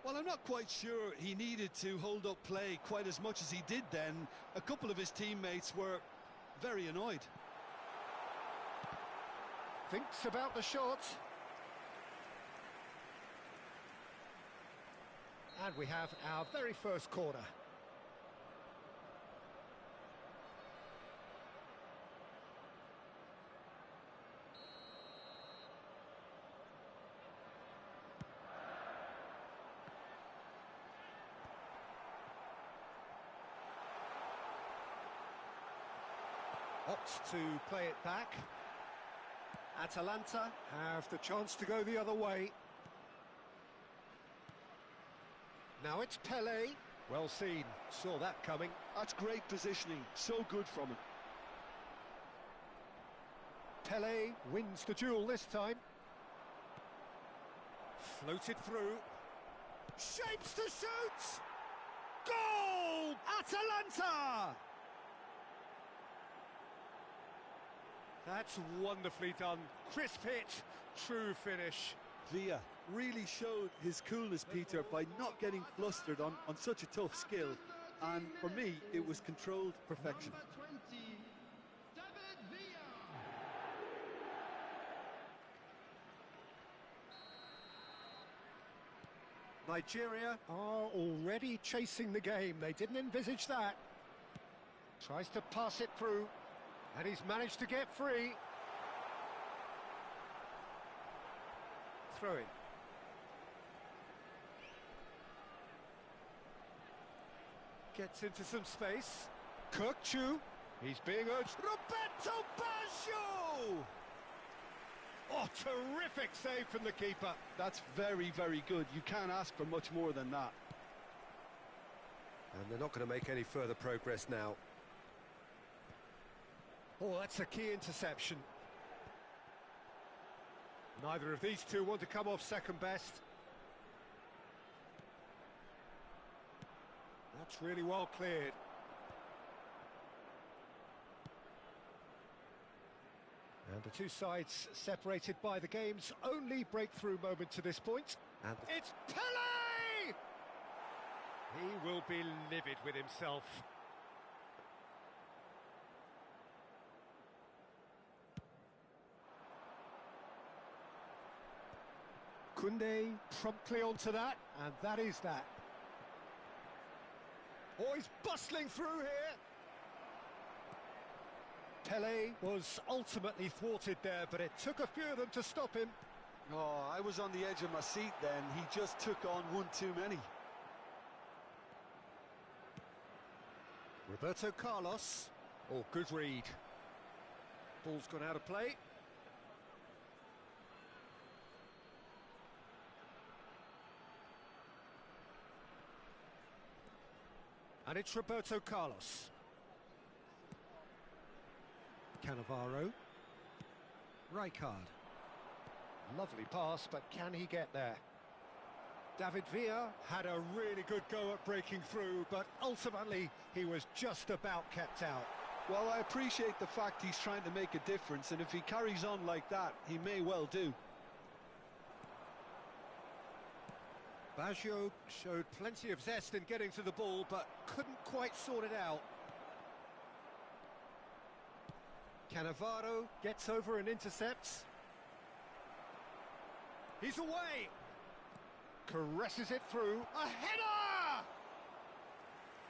Well, I'm not quite sure he needed to hold up play quite as much as he did then. A couple of his teammates were very annoyed. Thinks about the shot. And we have our very first corner. Opts to play it back. Atalanta have the chance to go the other way. Now it's Pele. Well seen, saw that coming. That's great positioning, so good from him. Pele wins the duel this time. Floated through. Shapes to shoot! Goal! Atalanta! That's wonderfully done. Crisp hit, true finish. Villa really showed his coolness, Peter, by not getting flustered on such a tough skill. And for me, it was controlled perfection. Nigeria are already chasing the game. They didn't envisage that. Tries to pass it through. And he's managed to get free. throw in. Gets into some space. Kirkchu, he's being urged. Roberto Baggio! Oh, terrific save from the keeper. That's very, very good. You can't ask for much more than that. And they're not going to make any further progress now. Oh, that's a key interception. Neither of these two want to come off second best. That's really well cleared. And the two sides separated by the game's only breakthrough moment to this point. And it's Pele! He will be livid with himself. Koundé promptly onto that, and that is that. Oh, he's bustling through here. Pele was ultimately thwarted there, but it took a few of them to stop him. Oh, I was on the edge of my seat then. He just took on one too many. Roberto Carlos. Oh, good read. Ball's gone out of play. And it's Roberto Carlos. Cannavaro. Rijkaard. Lovely pass, but can he get there? David Villa had a really good go at breaking through, but ultimately he was just about kept out. Well, I appreciate the fact he's trying to make a difference, and if he carries on like that, he may well do. Baggio showed plenty of zest in getting to the ball, but couldn't quite sort it out. Cannavaro gets over and intercepts. He's away! Caresses it through. A header!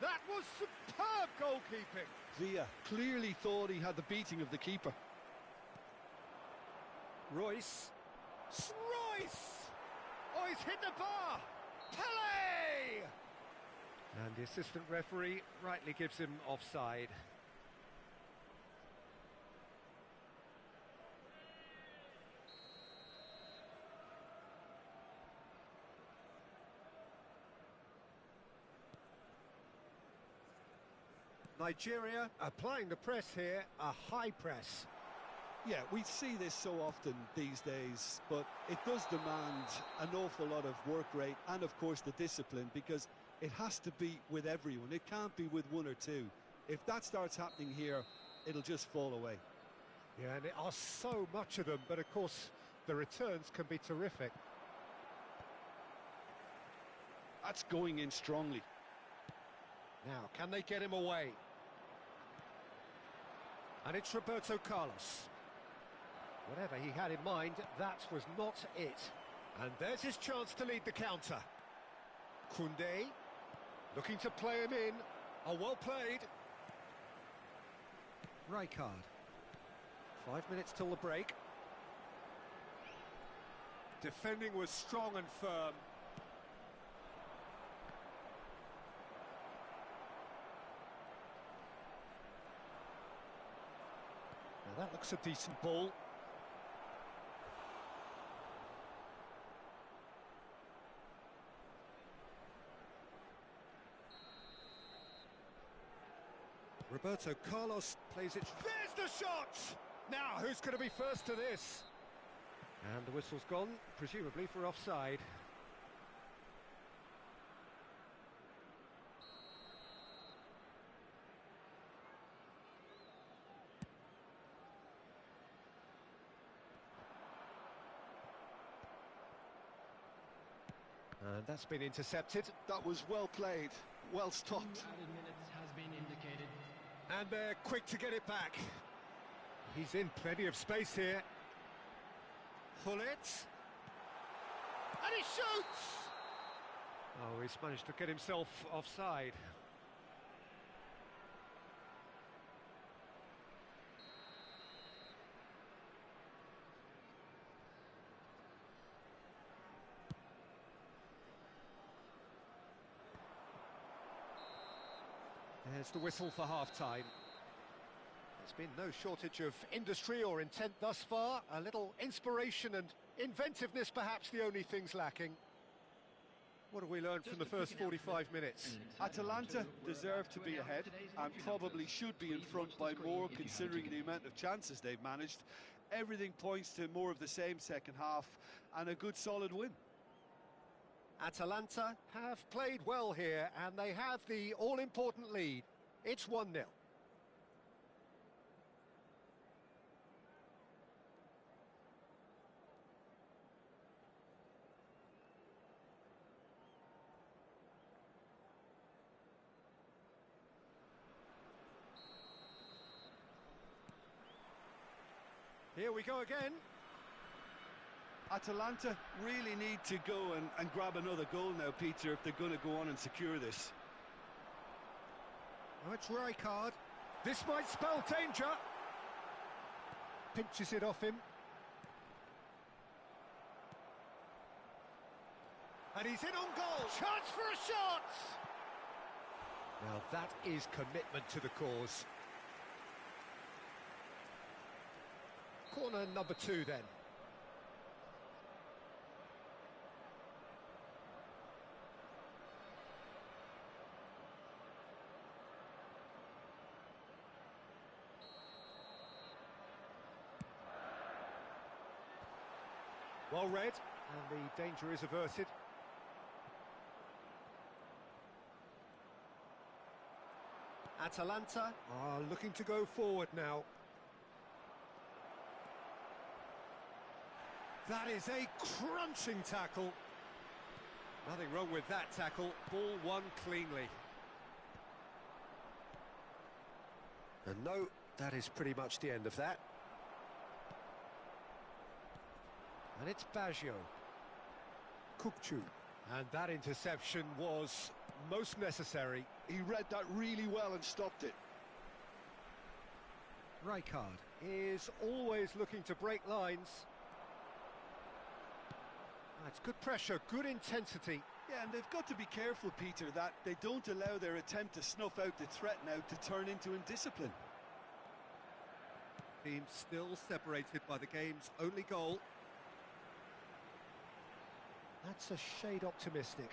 That was superb goalkeeping. Villa clearly thought he had the beating of the keeper. Royce. Royce! Oh, he's hit the bar! Pele! And the assistant referee rightly gives him offside. Nigeria applying the press here, a high press. Yeah, we see this so often these days, but it does demand an awful lot of work rate and, of course, the discipline, because it has to be with everyone. It can't be with one or two. If that starts happening here, it'll just fall away. Yeah, and there are so much of them, but of course, the returns can be terrific. That's going in strongly. Now, can they get him away? And it's Roberto Carlos. Whatever he had in mind, that was not it. And there's his chance to lead the counter. Koundé, looking to play him in. Oh, well played. Rijkaard. 5 minutes till the break. Defending was strong and firm. Now that looks a decent ball. Roberto Carlos plays it. There's the shot! Now, who's going to be first to this? And the whistle's gone, presumably for offside. And that's been intercepted. That was well played, well stopped. 2 added minutes has been indicated. And they're quick to get it back. He's in plenty of space here. Hullet. And he shoots! Oh, he's managed to get himself offside. There's the whistle for half-time. There's been no shortage of industry or intent thus far. A little inspiration and inventiveness, perhaps the only things lacking. What have we learned from the first 45 minutes? Atalanta deserve to be ahead and probably should be in front by more, considering the amount of chances they've managed. Everything points to more of the same second half and a good solid win. Atalanta have played well here, and they have the all-important lead. It's 1-0. Here we go again. Atalanta really need to go and grab another goal now, Peter, if they're going to go on and secure this. Oh, it's Rijkaard. This might spell danger. Pinches it off him. And he's in on goal. Chance for a shot! Now that is commitment to the cause. Corner number 2 then. Well read, and the danger is averted. Atalanta are looking to go forward now. That is a crunching tackle. Nothing wrong with that tackle. Ball won cleanly. And no, that is pretty much the end of that. And it's Baggio. Kukçu. And that interception was most necessary. He read that really well and stopped it. Rijkaard is always looking to break lines. That's good pressure, good intensity. Yeah, and they've got to be careful, Peter, that they don't allow their attempt to snuff out the threat now to turn into indiscipline. Team still separated by the game's only goal. That's a shade optimistic.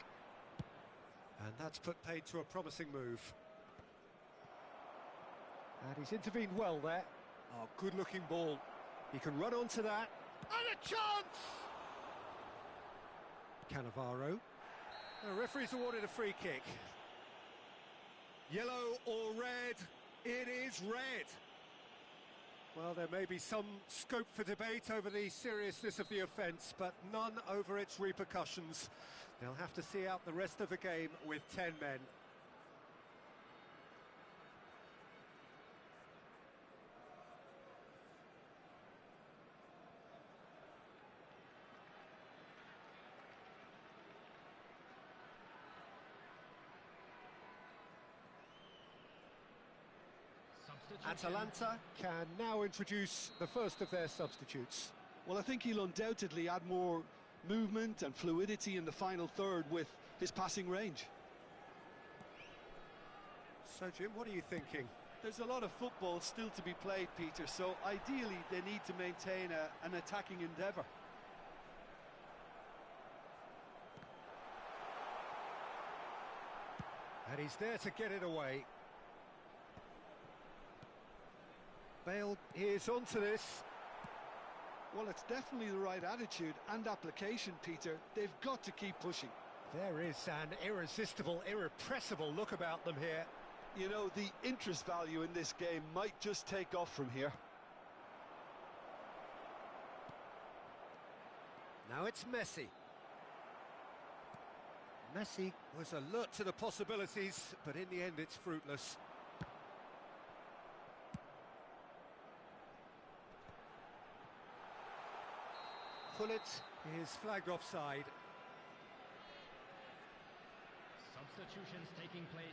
And that's put paid to a promising move. And he's intervened well there. Oh, good-looking ball. He can run onto that. And a chance! Cannavaro. The referee's awarded a free kick. Yellow or red? It is red. Well, there may be some scope for debate over the seriousness of the offence, but none over its repercussions. They'll have to see out the rest of the game with 10 men. Atalanta can now introduce the first of their substitutes. Well, I think he'll undoubtedly add more movement and fluidity in the final third with his passing range. So, Jim, what are you thinking? There's a lot of football still to be played, Peter, so ideally they need to maintain an attacking endeavour. And he's there to get it away. Bale is onto this. Well, it's definitely the right attitude and application, Peter. They've got to keep pushing. There is an irresistible, irrepressible look about them here. You know, the interest value in this game might just take off from here. Now it's Messi. Messi was alert to the possibilities, but in the end it's fruitless. Pullet is flagged offside. Substitutions taking place.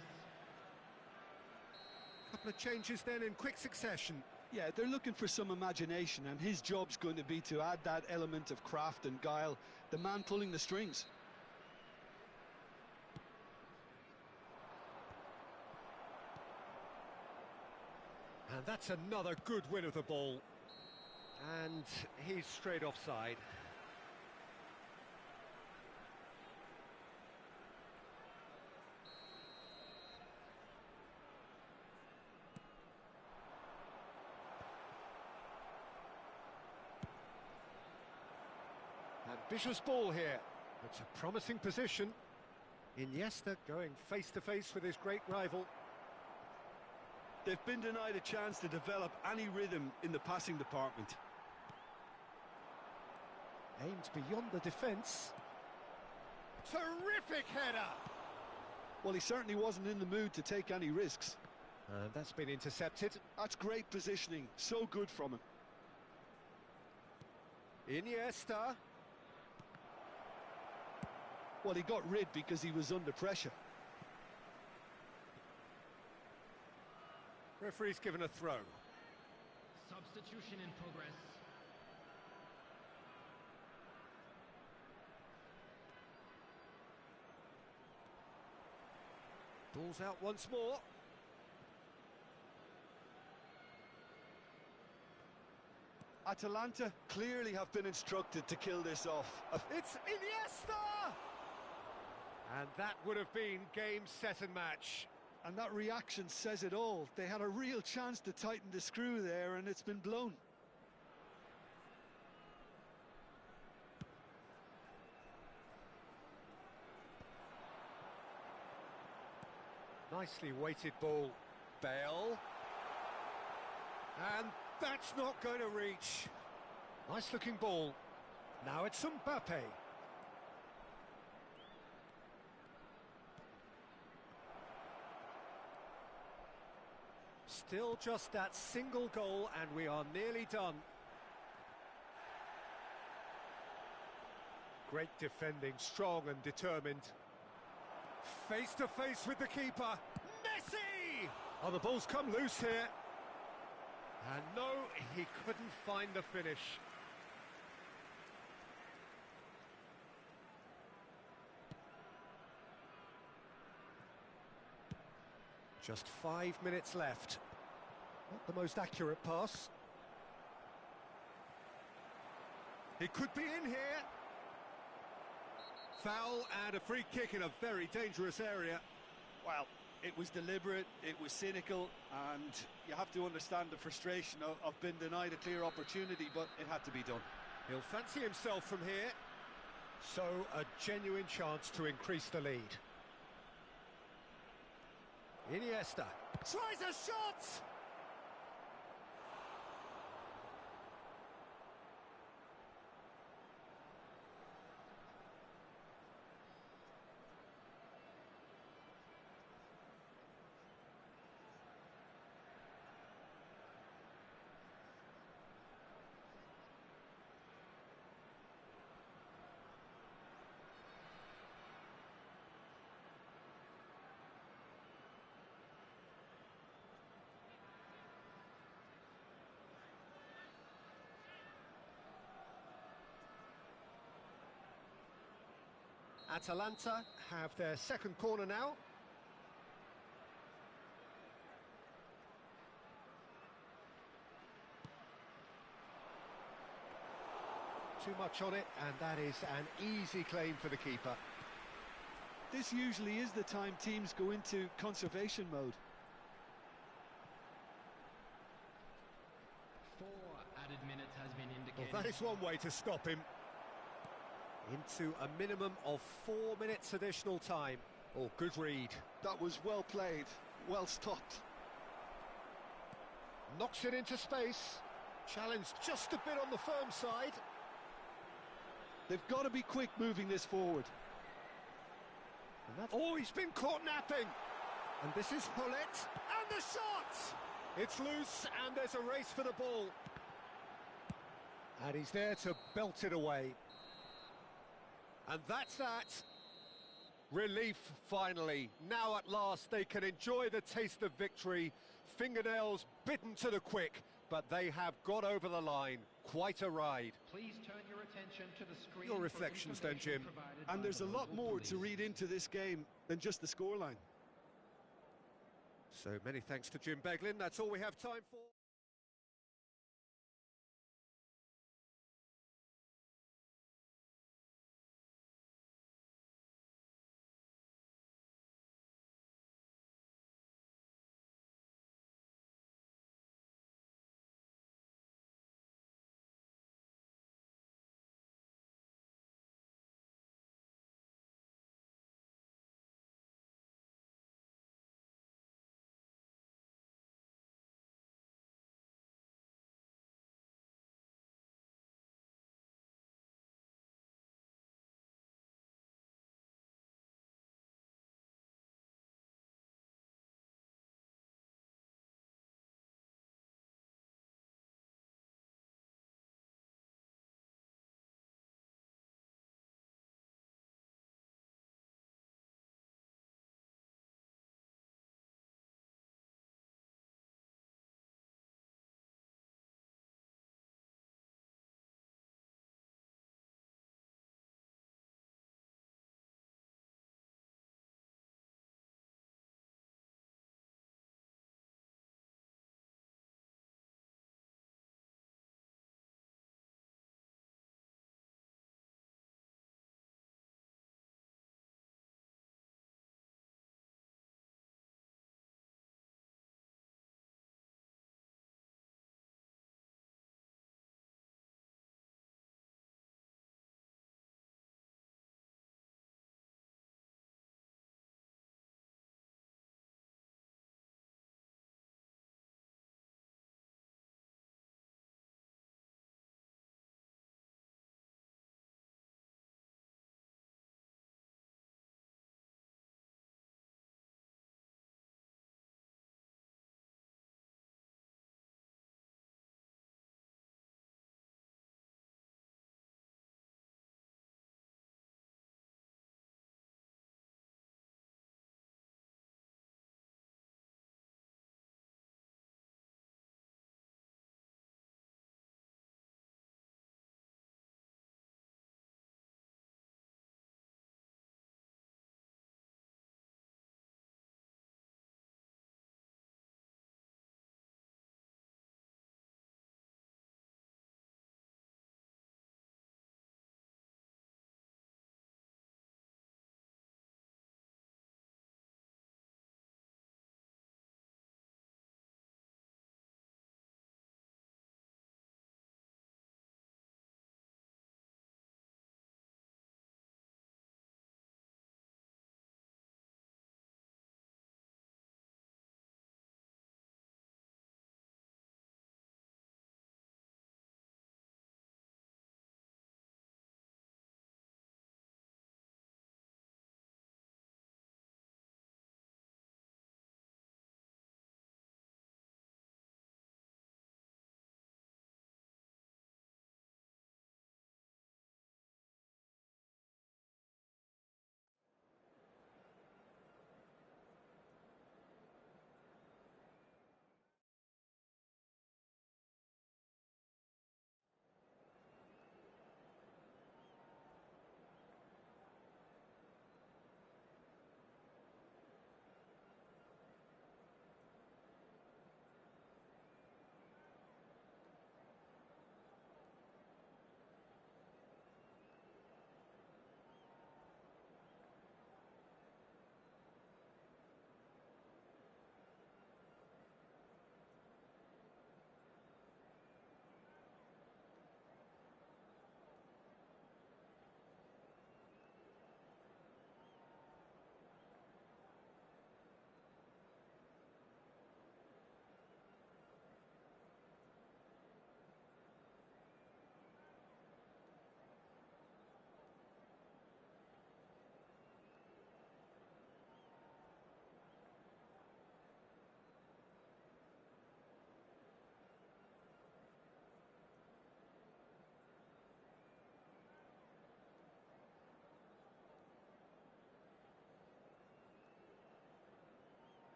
Couple of changes then in quick succession. Yeah, they're looking for some imagination, and his job's going to be to add that element of craft and guile, the man pulling the strings. And that's another good win of the ball. And he's straight offside. Ambitious ball here. It's a promising position. Iniesta going face-to-face with his great rival. They've been denied a chance to develop any rhythm in the passing department. Aimed beyond the defence. Terrific header! Well, he certainly wasn't in the mood to take any risks. And that's been intercepted. That's great positioning, so good from him. Iniesta. Well, he got rid because he was under pressure. Referee's given a throw. Substitution in progress. Ball's out once more. Atalanta clearly have been instructed to kill this off. It's Iniesta! And that would have been game, set and match. And that reaction says it all. They had a real chance to tighten the screw there, and it's been blown. Nicely weighted ball. Bale. And that's not going to reach. Nice looking ball. Now it's Mbappe. Still just that single goal and we are nearly done. Great defending, strong and determined. Face to face with the keeper. Messi! Oh, the ball's come loose here. And no, he couldn't find the finish. Just 5 minutes left. Not the most accurate pass. He could be in here. Foul and a free kick in a very dangerous area. Well, it was deliberate, it was cynical, and you have to understand the frustration of being denied a clear opportunity, but it had to be done. He'll fancy himself from here. So, a genuine chance to increase the lead. Iniesta tries a shot! Atalanta have their second corner now. Too much on it, and that is an easy claim for the keeper. This usually is the time teams go into conservation mode. 4 added minutes has been indicated. Well, that is one way to stop him. Into a minimum of 4 minutes additional time. Oh, good read. That was well played, well stopped. Knocks it into space. Challenged just a bit on the firm side. They've got to be quick moving this forward. Oh, he's been caught napping. And this is Hullet. And the shot! It's loose, and there's a race for the ball. And he's there to belt it away. And that's that. Relief, finally. Now at last they can enjoy the taste of victory. Fingernails bitten to the quick, but they have got over the line. Quite a ride. Please turn your attention to the screen. Your reflections then, Jim. And there's a lot more to read into this game than just the scoreline. So many thanks to Jim Beglin. That's all we have time for.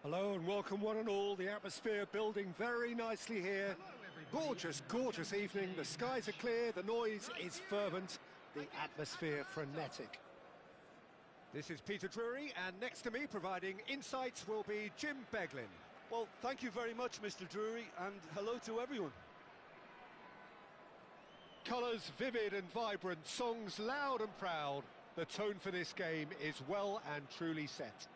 Hello and welcome one and all. The atmosphere building very nicely here. Gorgeous, gorgeous evening. The skies are clear, the noise is fervent, the atmosphere frenetic. This is Peter Drury, and next to me providing insights will be Jim Beglin. Well, thank you very much, Mr. Drury, and hello to everyone. Colours vivid and vibrant, songs loud and proud. The tone for this game is well and truly set.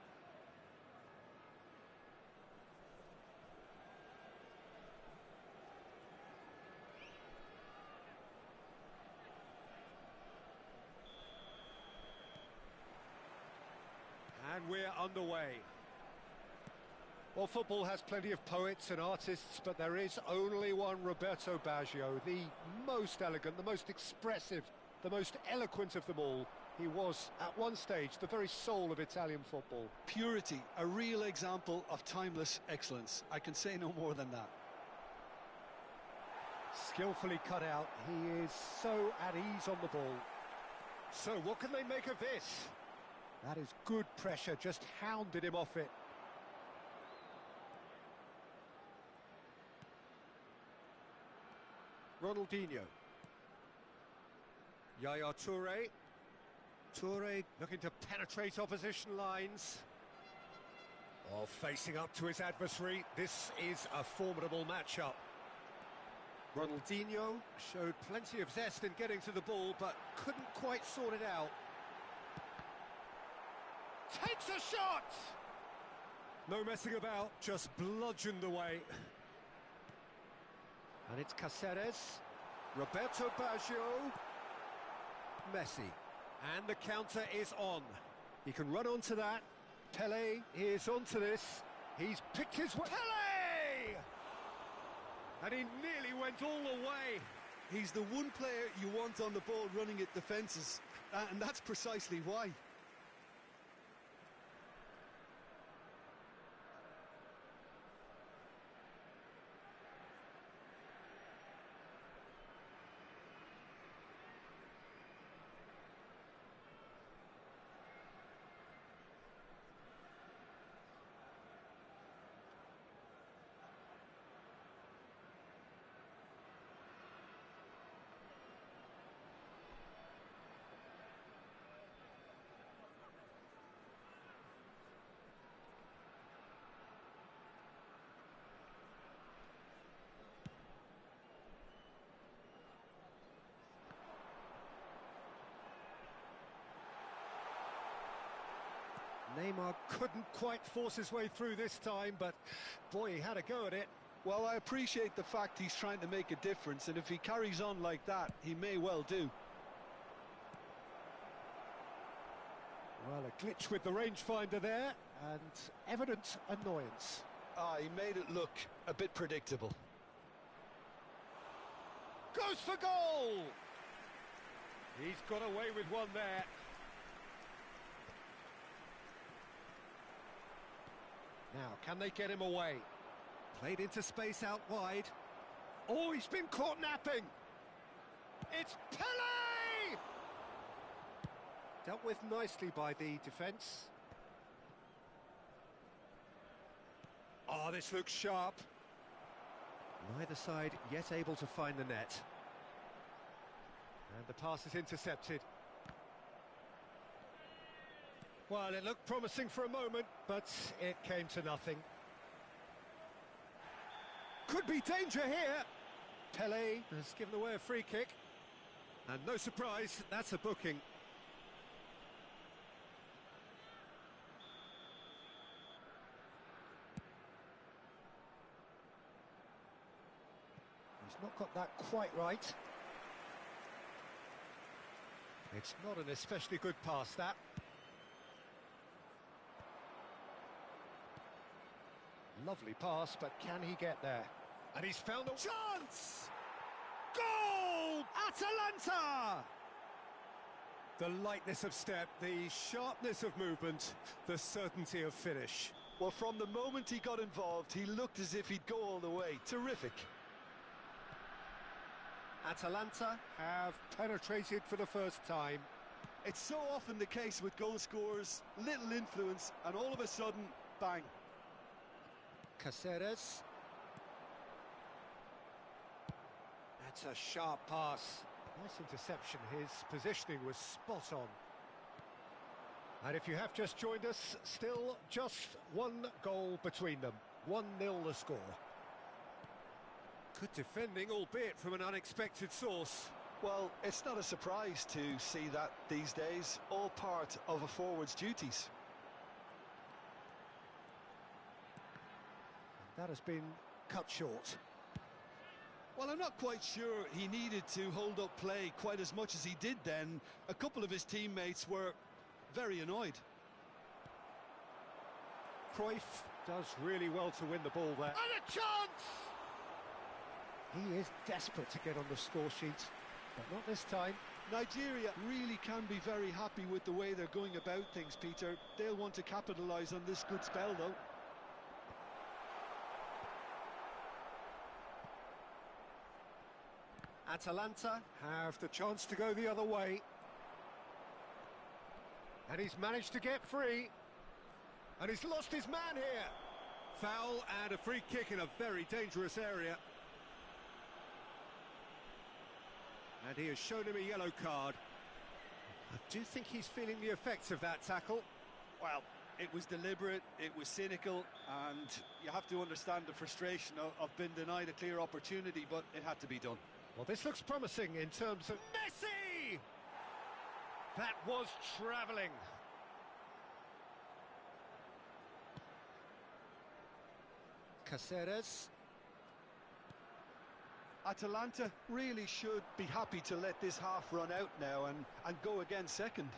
And we're underway. Well, football has plenty of poets and artists, but there is only one Roberto Baggio, the most elegant, the most expressive, the most eloquent of them all. He was, at one stage, the very soul of Italian football. Purity, a real example of timeless excellence. I can say no more than that. Skillfully cut out, he is so at ease on the ball. So what can they make of this? That is good pressure, just hounded him off it. Ronaldinho. Yaya Toure. Toure looking to penetrate opposition lines. Oh, facing up to his adversary. This is a formidable matchup. Ronaldinho showed plenty of zest in getting to the ball, but couldn't quite sort it out. Takes a shot! No messing about, just bludgeoned away. And it's Cáceres, Roberto Baggio, Messi. And the counter is on. He can run onto that. Pelé is onto this. He's picked his way. Pelé! And he nearly went all the way. He's the one player you want on the ball running at defences, and that's precisely why. Neymar couldn't quite force his way through this time, but boy, he had a go at it. Well, I appreciate the fact he's trying to make a difference, and if he carries on like that, he may well do. Well, a glitch with the rangefinder there, and evident annoyance. He made it look a bit predictable. Goes for goal! He's got away with one there. Now, can they get him away? Played into space out wide. Oh, he's been caught napping! It's Pelé! Dealt with nicely by the defence. Oh, this looks sharp. Neither side yet able to find the net. And the pass is intercepted. Well, it looked promising for a moment, but it came to nothing. Could be danger here. Pelé has given away a free kick. And no surprise, that's a booking. He's not got that quite right. It's not an especially good pass, that. Lovely pass, but can he get there? And he's found a chance! Goal! Atalanta! The lightness of step, the sharpness of movement, the certainty of finish. Well, from the moment he got involved, he looked as if he'd go all the way. Terrific. Atalanta have penetrated for the first time. It's so often the case with goal scorers, little influence, and all of a sudden, bang. Caceres. That's a sharp pass. Nice interception. His positioning was spot on. And if you have just joined us, still just one goal between them. 1-0 the score. Good defending, albeit from an unexpected source. Well, it's not a surprise to see that these days, all part of a forward's duties. That has been cut short. Well, I'm not quite sure he needed to hold up play quite as much as he did then. A couple of his teammates were very annoyed. Cruyff does really well to win the ball there. And a chance! He is desperate to get on the score sheet, but not this time. Nigeria really can be very happy with the way they're going about things, Peter. They'll want to capitalise on this good spell, though. Atalanta have the chance to go the other way. And he's managed to get free. And he's lost his man here. Foul and a free kick in a very dangerous area. And he has shown him a yellow card. I do think he's feeling the effects of that tackle. Well, it was deliberate, it was cynical, and you have to understand the frustration of being denied a clear opportunity, but it had to be done. Well, this looks promising in terms of... Messi! That was travelling. Caceres. Atalanta really should be happy to let this half run out now and go again second.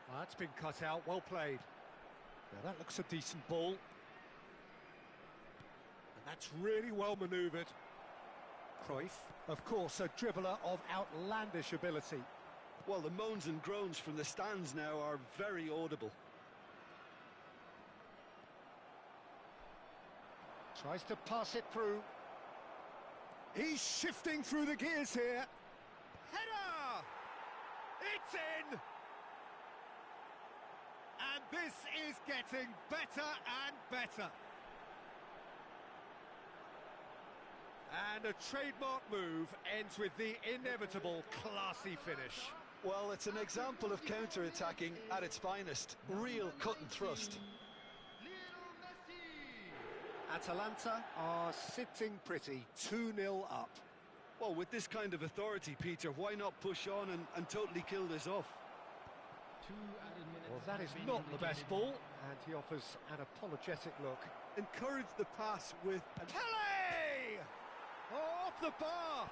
Well, that's been cut out, well played. Now that looks a decent ball. And that's really well manoeuvred. Cruyff, of course, a dribbler of outlandish ability. Well, the moans and groans from the stands now are very audible. Tries to pass it through. He's shifting through the gears here. Header! It's in! And this is getting better and better. And a trademark move ends with the inevitable classy finish. Well, it's an example of counter-attacking at its finest. Real cut and thrust. Atalanta are sitting pretty, 2-0 up. Well, with this kind of authority, Peter, why not push on and totally kill this off? 2 added minutes. Well, that has is been not the best indicated. ball, and he offers an apologetic look. Encourage the pass with... Pele! Oh, off the bar!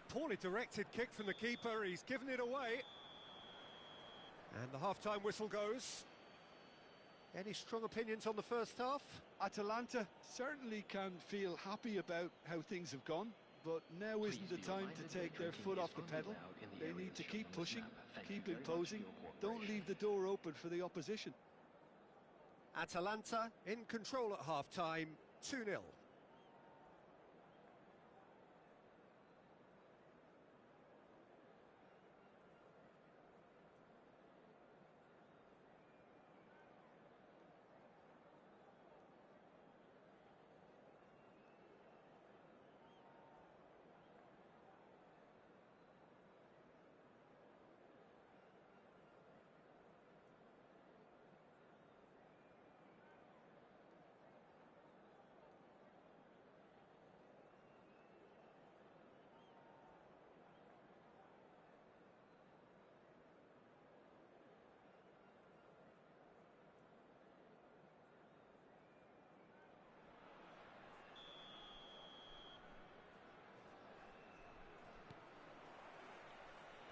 Poorly directed kick from the keeper, he's given it away. And the half-time whistle goes. Any strong opinions on the first half? Atalanta certainly can feel happy about how things have gone, but now isn't the time to take their foot off the pedal. They need to keep pushing, keep imposing, don't leave the door open for the opposition. Atalanta in control at half-time, 2-0.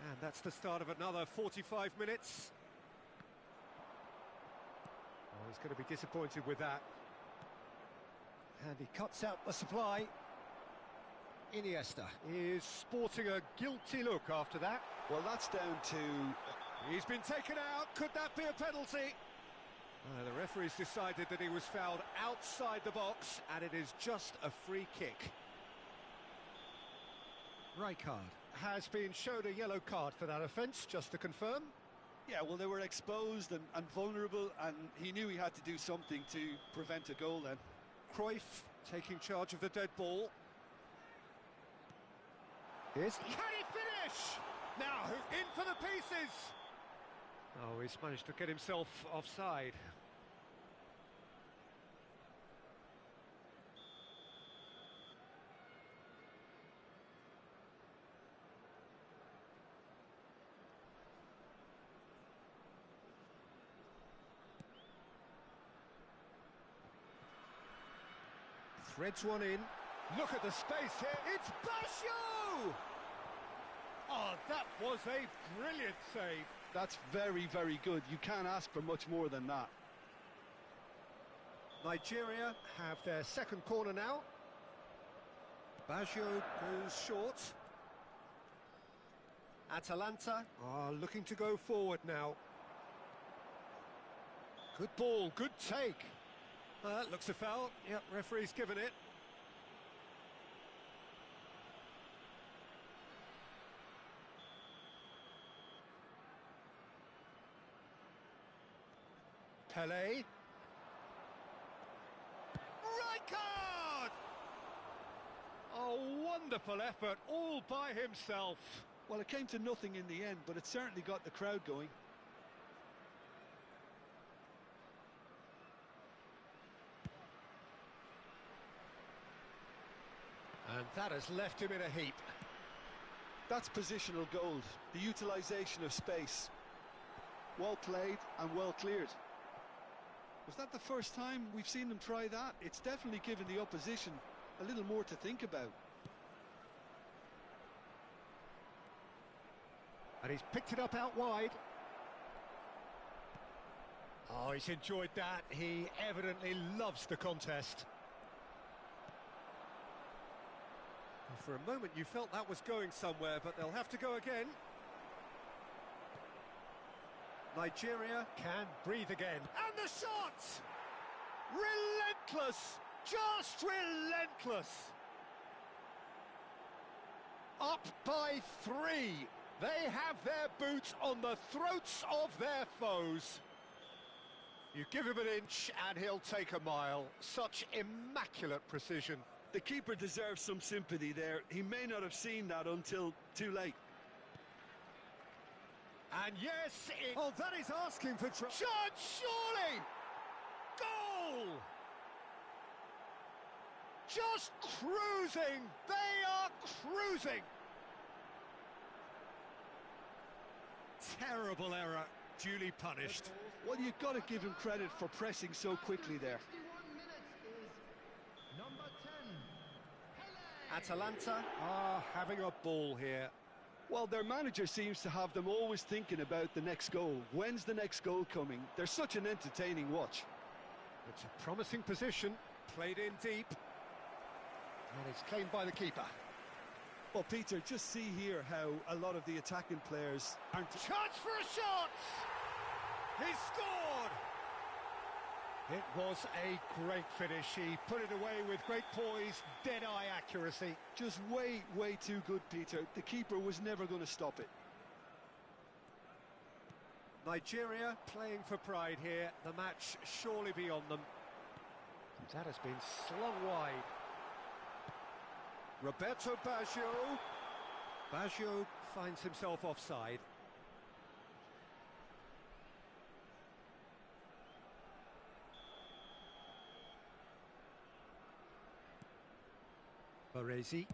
And that's the start of another 45 minutes. Oh, he's going to be disappointed with that. And he cuts out the supply. Iniesta is sporting a guilty look after that. Well, that's down to... He's been taken out. Could that be a penalty? The referee's decided that he was fouled outside the box, and it is just a free kick. Rijkaard. Has been shown a yellow card for that offence, just to confirm. Yeah, well, they were exposed and vulnerable, and he knew he had to do something to prevent a goal then. Cruyff taking charge of the dead ball. Can he finish? Now, in for the pieces! Oh, he's managed to get himself offside. Threads one in. Look at the space here. It's Basho! Oh, that was a brilliant save. That's very, very good. You can't ask for much more than that. Nigeria have their second corner now. Baggio goes short. Atalanta are looking to go forward now. Good ball, good take. Looks a foul. Yep, referee's given it. Pelé. Rijkaard! Oh, wonderful effort, all by himself. Well, it came to nothing in the end, but it certainly got the crowd going. And that has left him in a heap. That's positional gold, the utilisation of space. Well played and well cleared. Was that the first time we've seen them try that? It's definitely given the opposition a little more to think about. And he's picked it up out wide. Oh, he's enjoyed that. He evidently loves the contest. For a moment you felt that was going somewhere, but they'll have to go again. Nigeria can breathe again. And the shot! Relentless! Just relentless! Up by 3. They have their boots on the throats of their foes. You give him an inch and he'll take a mile. Such immaculate precision. The keeper deserves some sympathy there. He may not have seen that until too late. And yes, oh, that is asking for trouble. Shot, surely! Goal! Just cruising! They are cruising! Terrible error, duly punished. Well, you've got to give him credit for pressing so quickly there. 61 minutes is number 10. Atalanta are having a ball here. Well, their manager seems to have them always thinking about the next goal. When's the next goal coming? They're such an entertaining watch. It's a promising position. Played in deep. And it's claimed by the keeper. Well, Peter, just see here how a lot of the attacking players aren't... Chance for a shot! He scored! It was a great finish. He put it away with great poise, dead-eye accuracy. Just way, way too good, Peter. The keeper was never going to stop it. Nigeria playing for pride here. The match surely beyond them. That has been slung wide. Roberto Baggio. Baggio finds himself offside. Baresi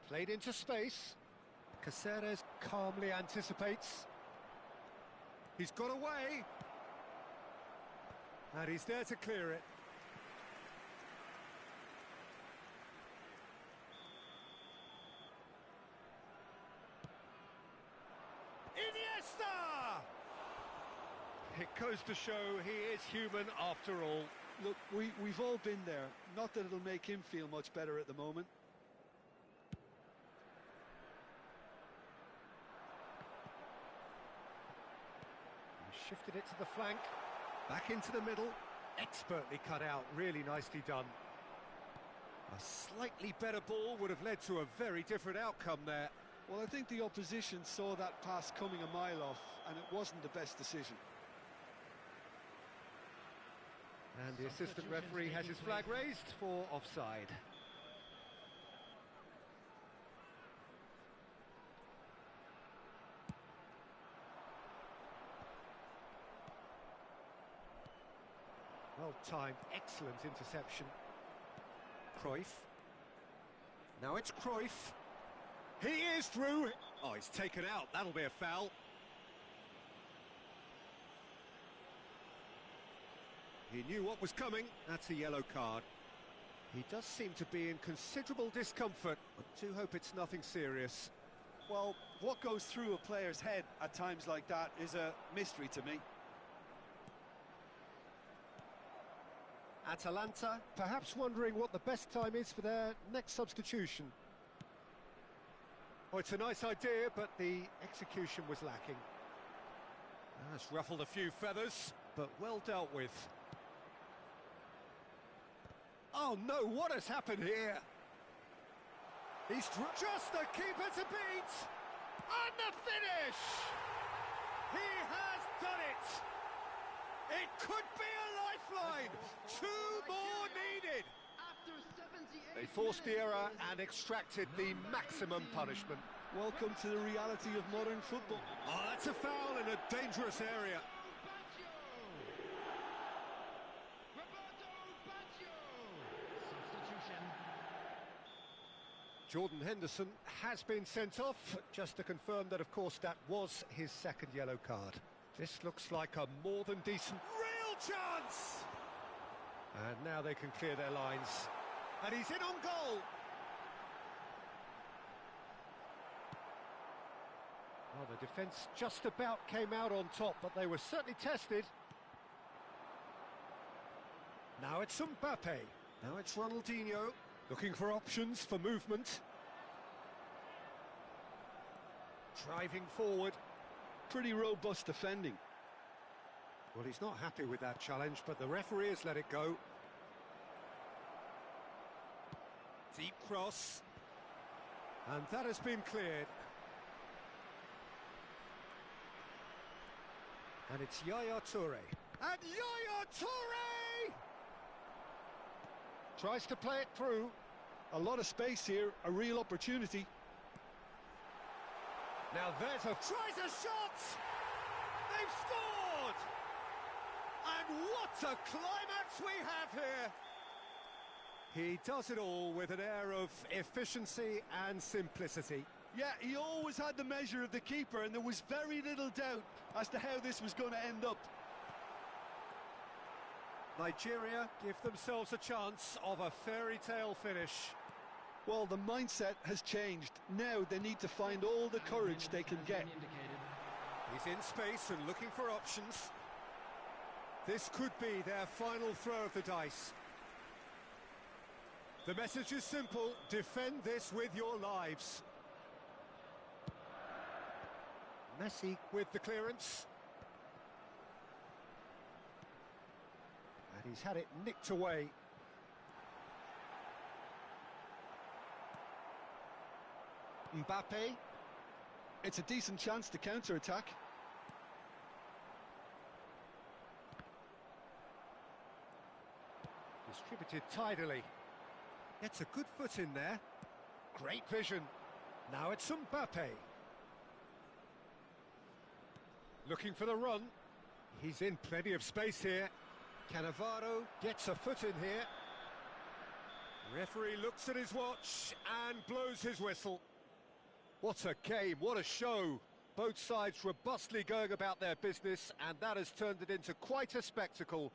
played into space. Caceres calmly anticipates. He's got away. And he's there to clear it. Iniesta! It goes to show he is human after all. Look, we've all been there. Not that it'll make him feel much better at the moment. He shifted it to the flank. Back into the middle. Expertly cut out. Really nicely done. A slightly better ball would have led to a very different outcome there. Well, I think the opposition saw that pass coming a mile off, and it wasn't the best decision. And the assistant referee has his flag raised for offside. Well-timed, excellent interception. Cruyff. Now it's Cruyff. He is through. Oh, he's taken out. That'll be a foul. He knew what was coming. That's a yellow card. He does seem to be in considerable discomfort. I do hope it's nothing serious. Well, what goes through a player's head at times like that is a mystery to me. Atalanta, perhaps wondering what the best time is for their next substitution. Oh, it's a nice idea, but the execution was lacking. That's ruffled a few feathers, but well dealt with. Oh no, what has happened here? He's just the keeper to beat! And the finish! He has done it! It could be a lifeline! Two more needed! They forced the error and extracted the maximum punishment. Welcome to the reality of modern football. Oh, that's a foul in a dangerous area. Jordan Henderson has been sent off, just to confirm that, of course, that was his second yellow card. This looks like a more than decent... Real chance! And now they can clear their lines. And he's in on goal! Well, the defence just about came out on top, but they were certainly tested. Now it's Mbappe. Now it's Ronaldinho. Looking for options for movement. Driving forward. Pretty robust defending. Well, he's not happy with that challenge, but the referee has let it go. Deep cross. And that has been cleared. And it's Yaya Toure. And Yaya Toure! Tries to play it through. A lot of space here, a real opportunity. Now there's a... Tries a shot! They've scored! And what a climax we have here! He does it all with an air of efficiency and simplicity. Yeah, he always had the measure of the keeper, and there was very little doubt as to how this was going to end up. Nigeria give themselves a chance of a fairy tale finish. Well, the mindset has changed. Now they need to find all the courage they can get. He's in space and looking for options. This could be their final throw of the dice. The message is simple: defend this with your lives. Messi With the clearance. and he's had it nicked away. Mbappe. It's a decent chance to counter-attack. Distributed tidily. Gets a good foot in there. Great vision. Now it's Mbappe. Looking for the run. He's in plenty of space here. Cannavaro gets a foot in here. Referee looks at his watch and blows his whistle. What a game, what a show. Both sides robustly going about their business, and that has turned it into quite a spectacle.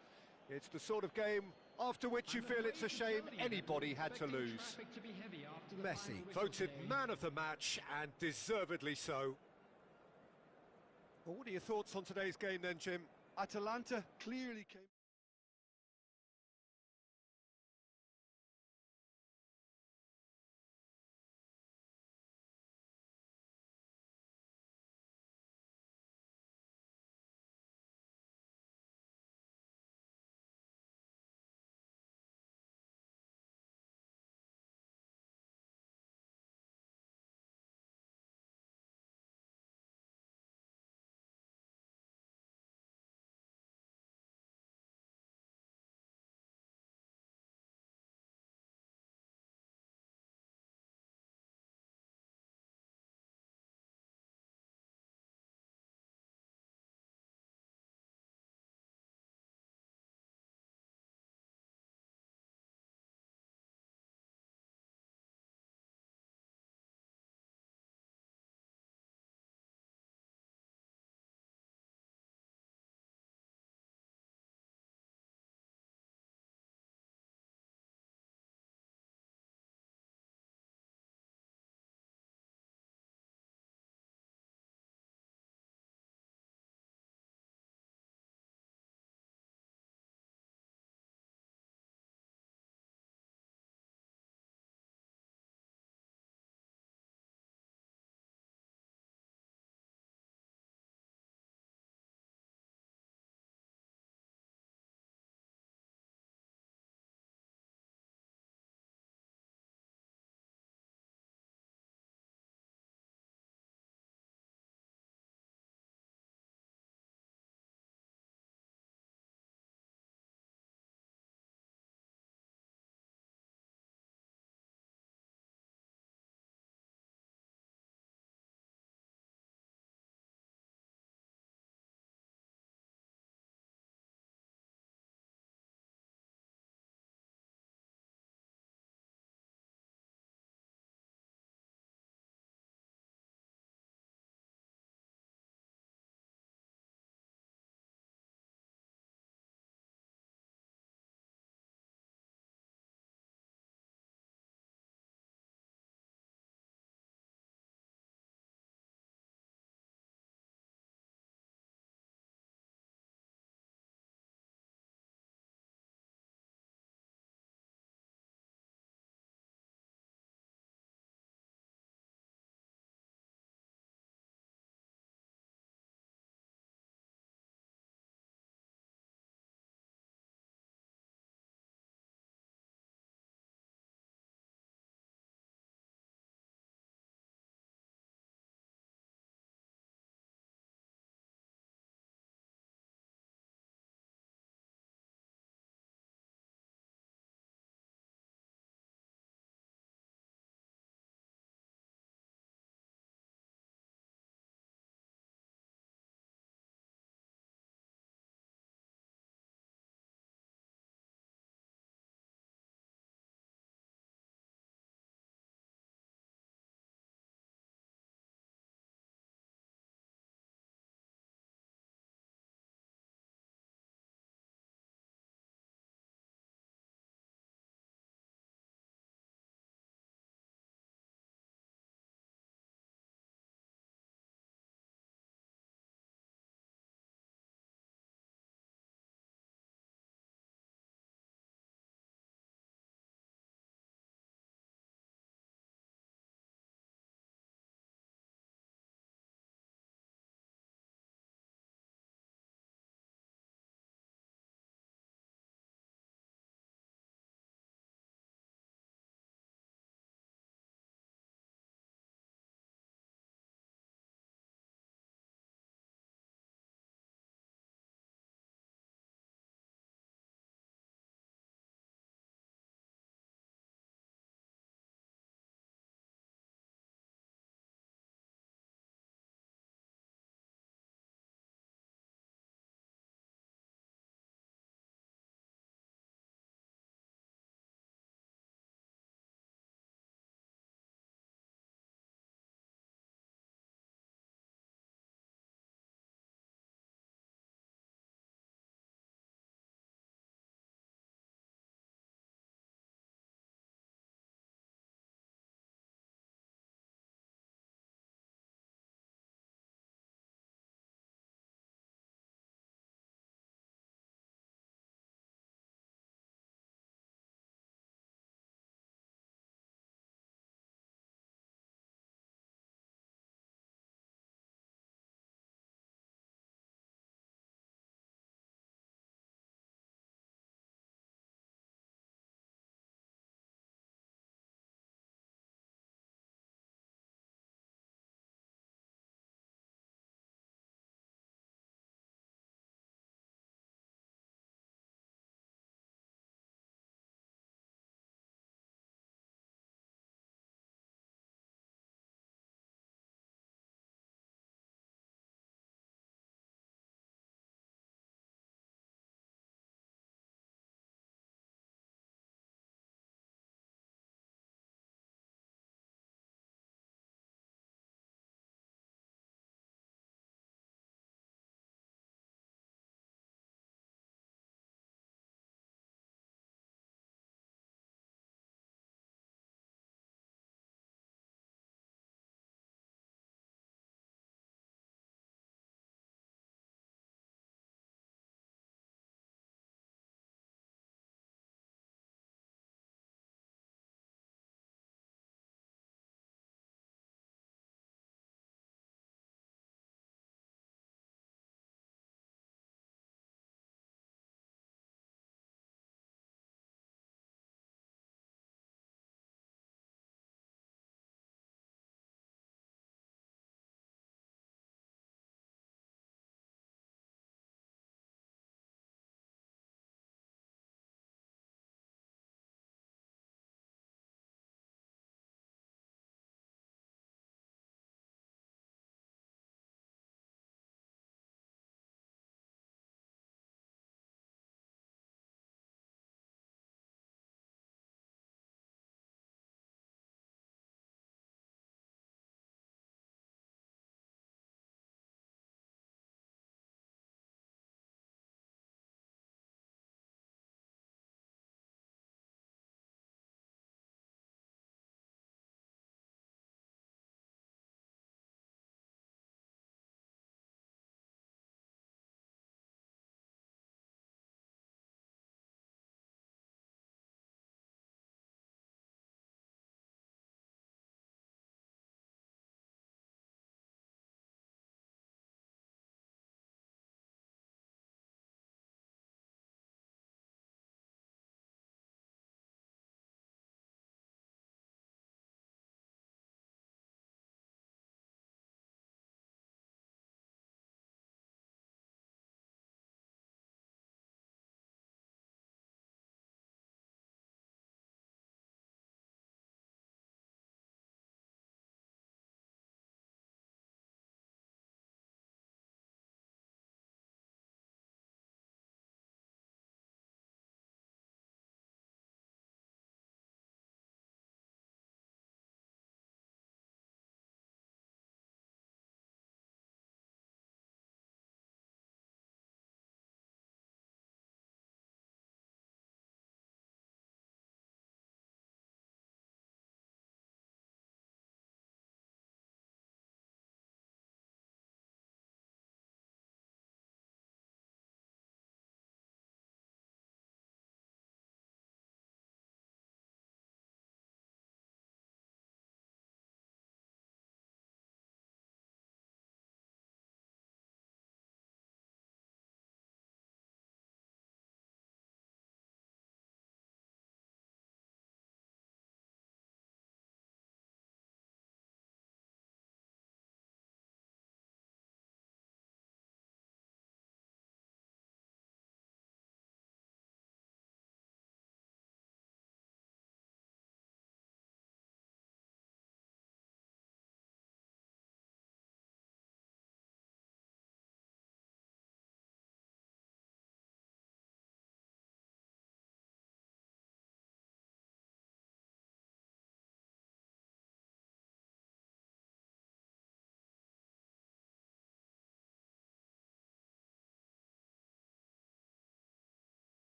It's the sort of game after which you feel it's a shame anybody had to lose. Messi Voted man of the match, and deservedly so. Well, what are your thoughts on today's game then, Jim? Atalanta clearly came...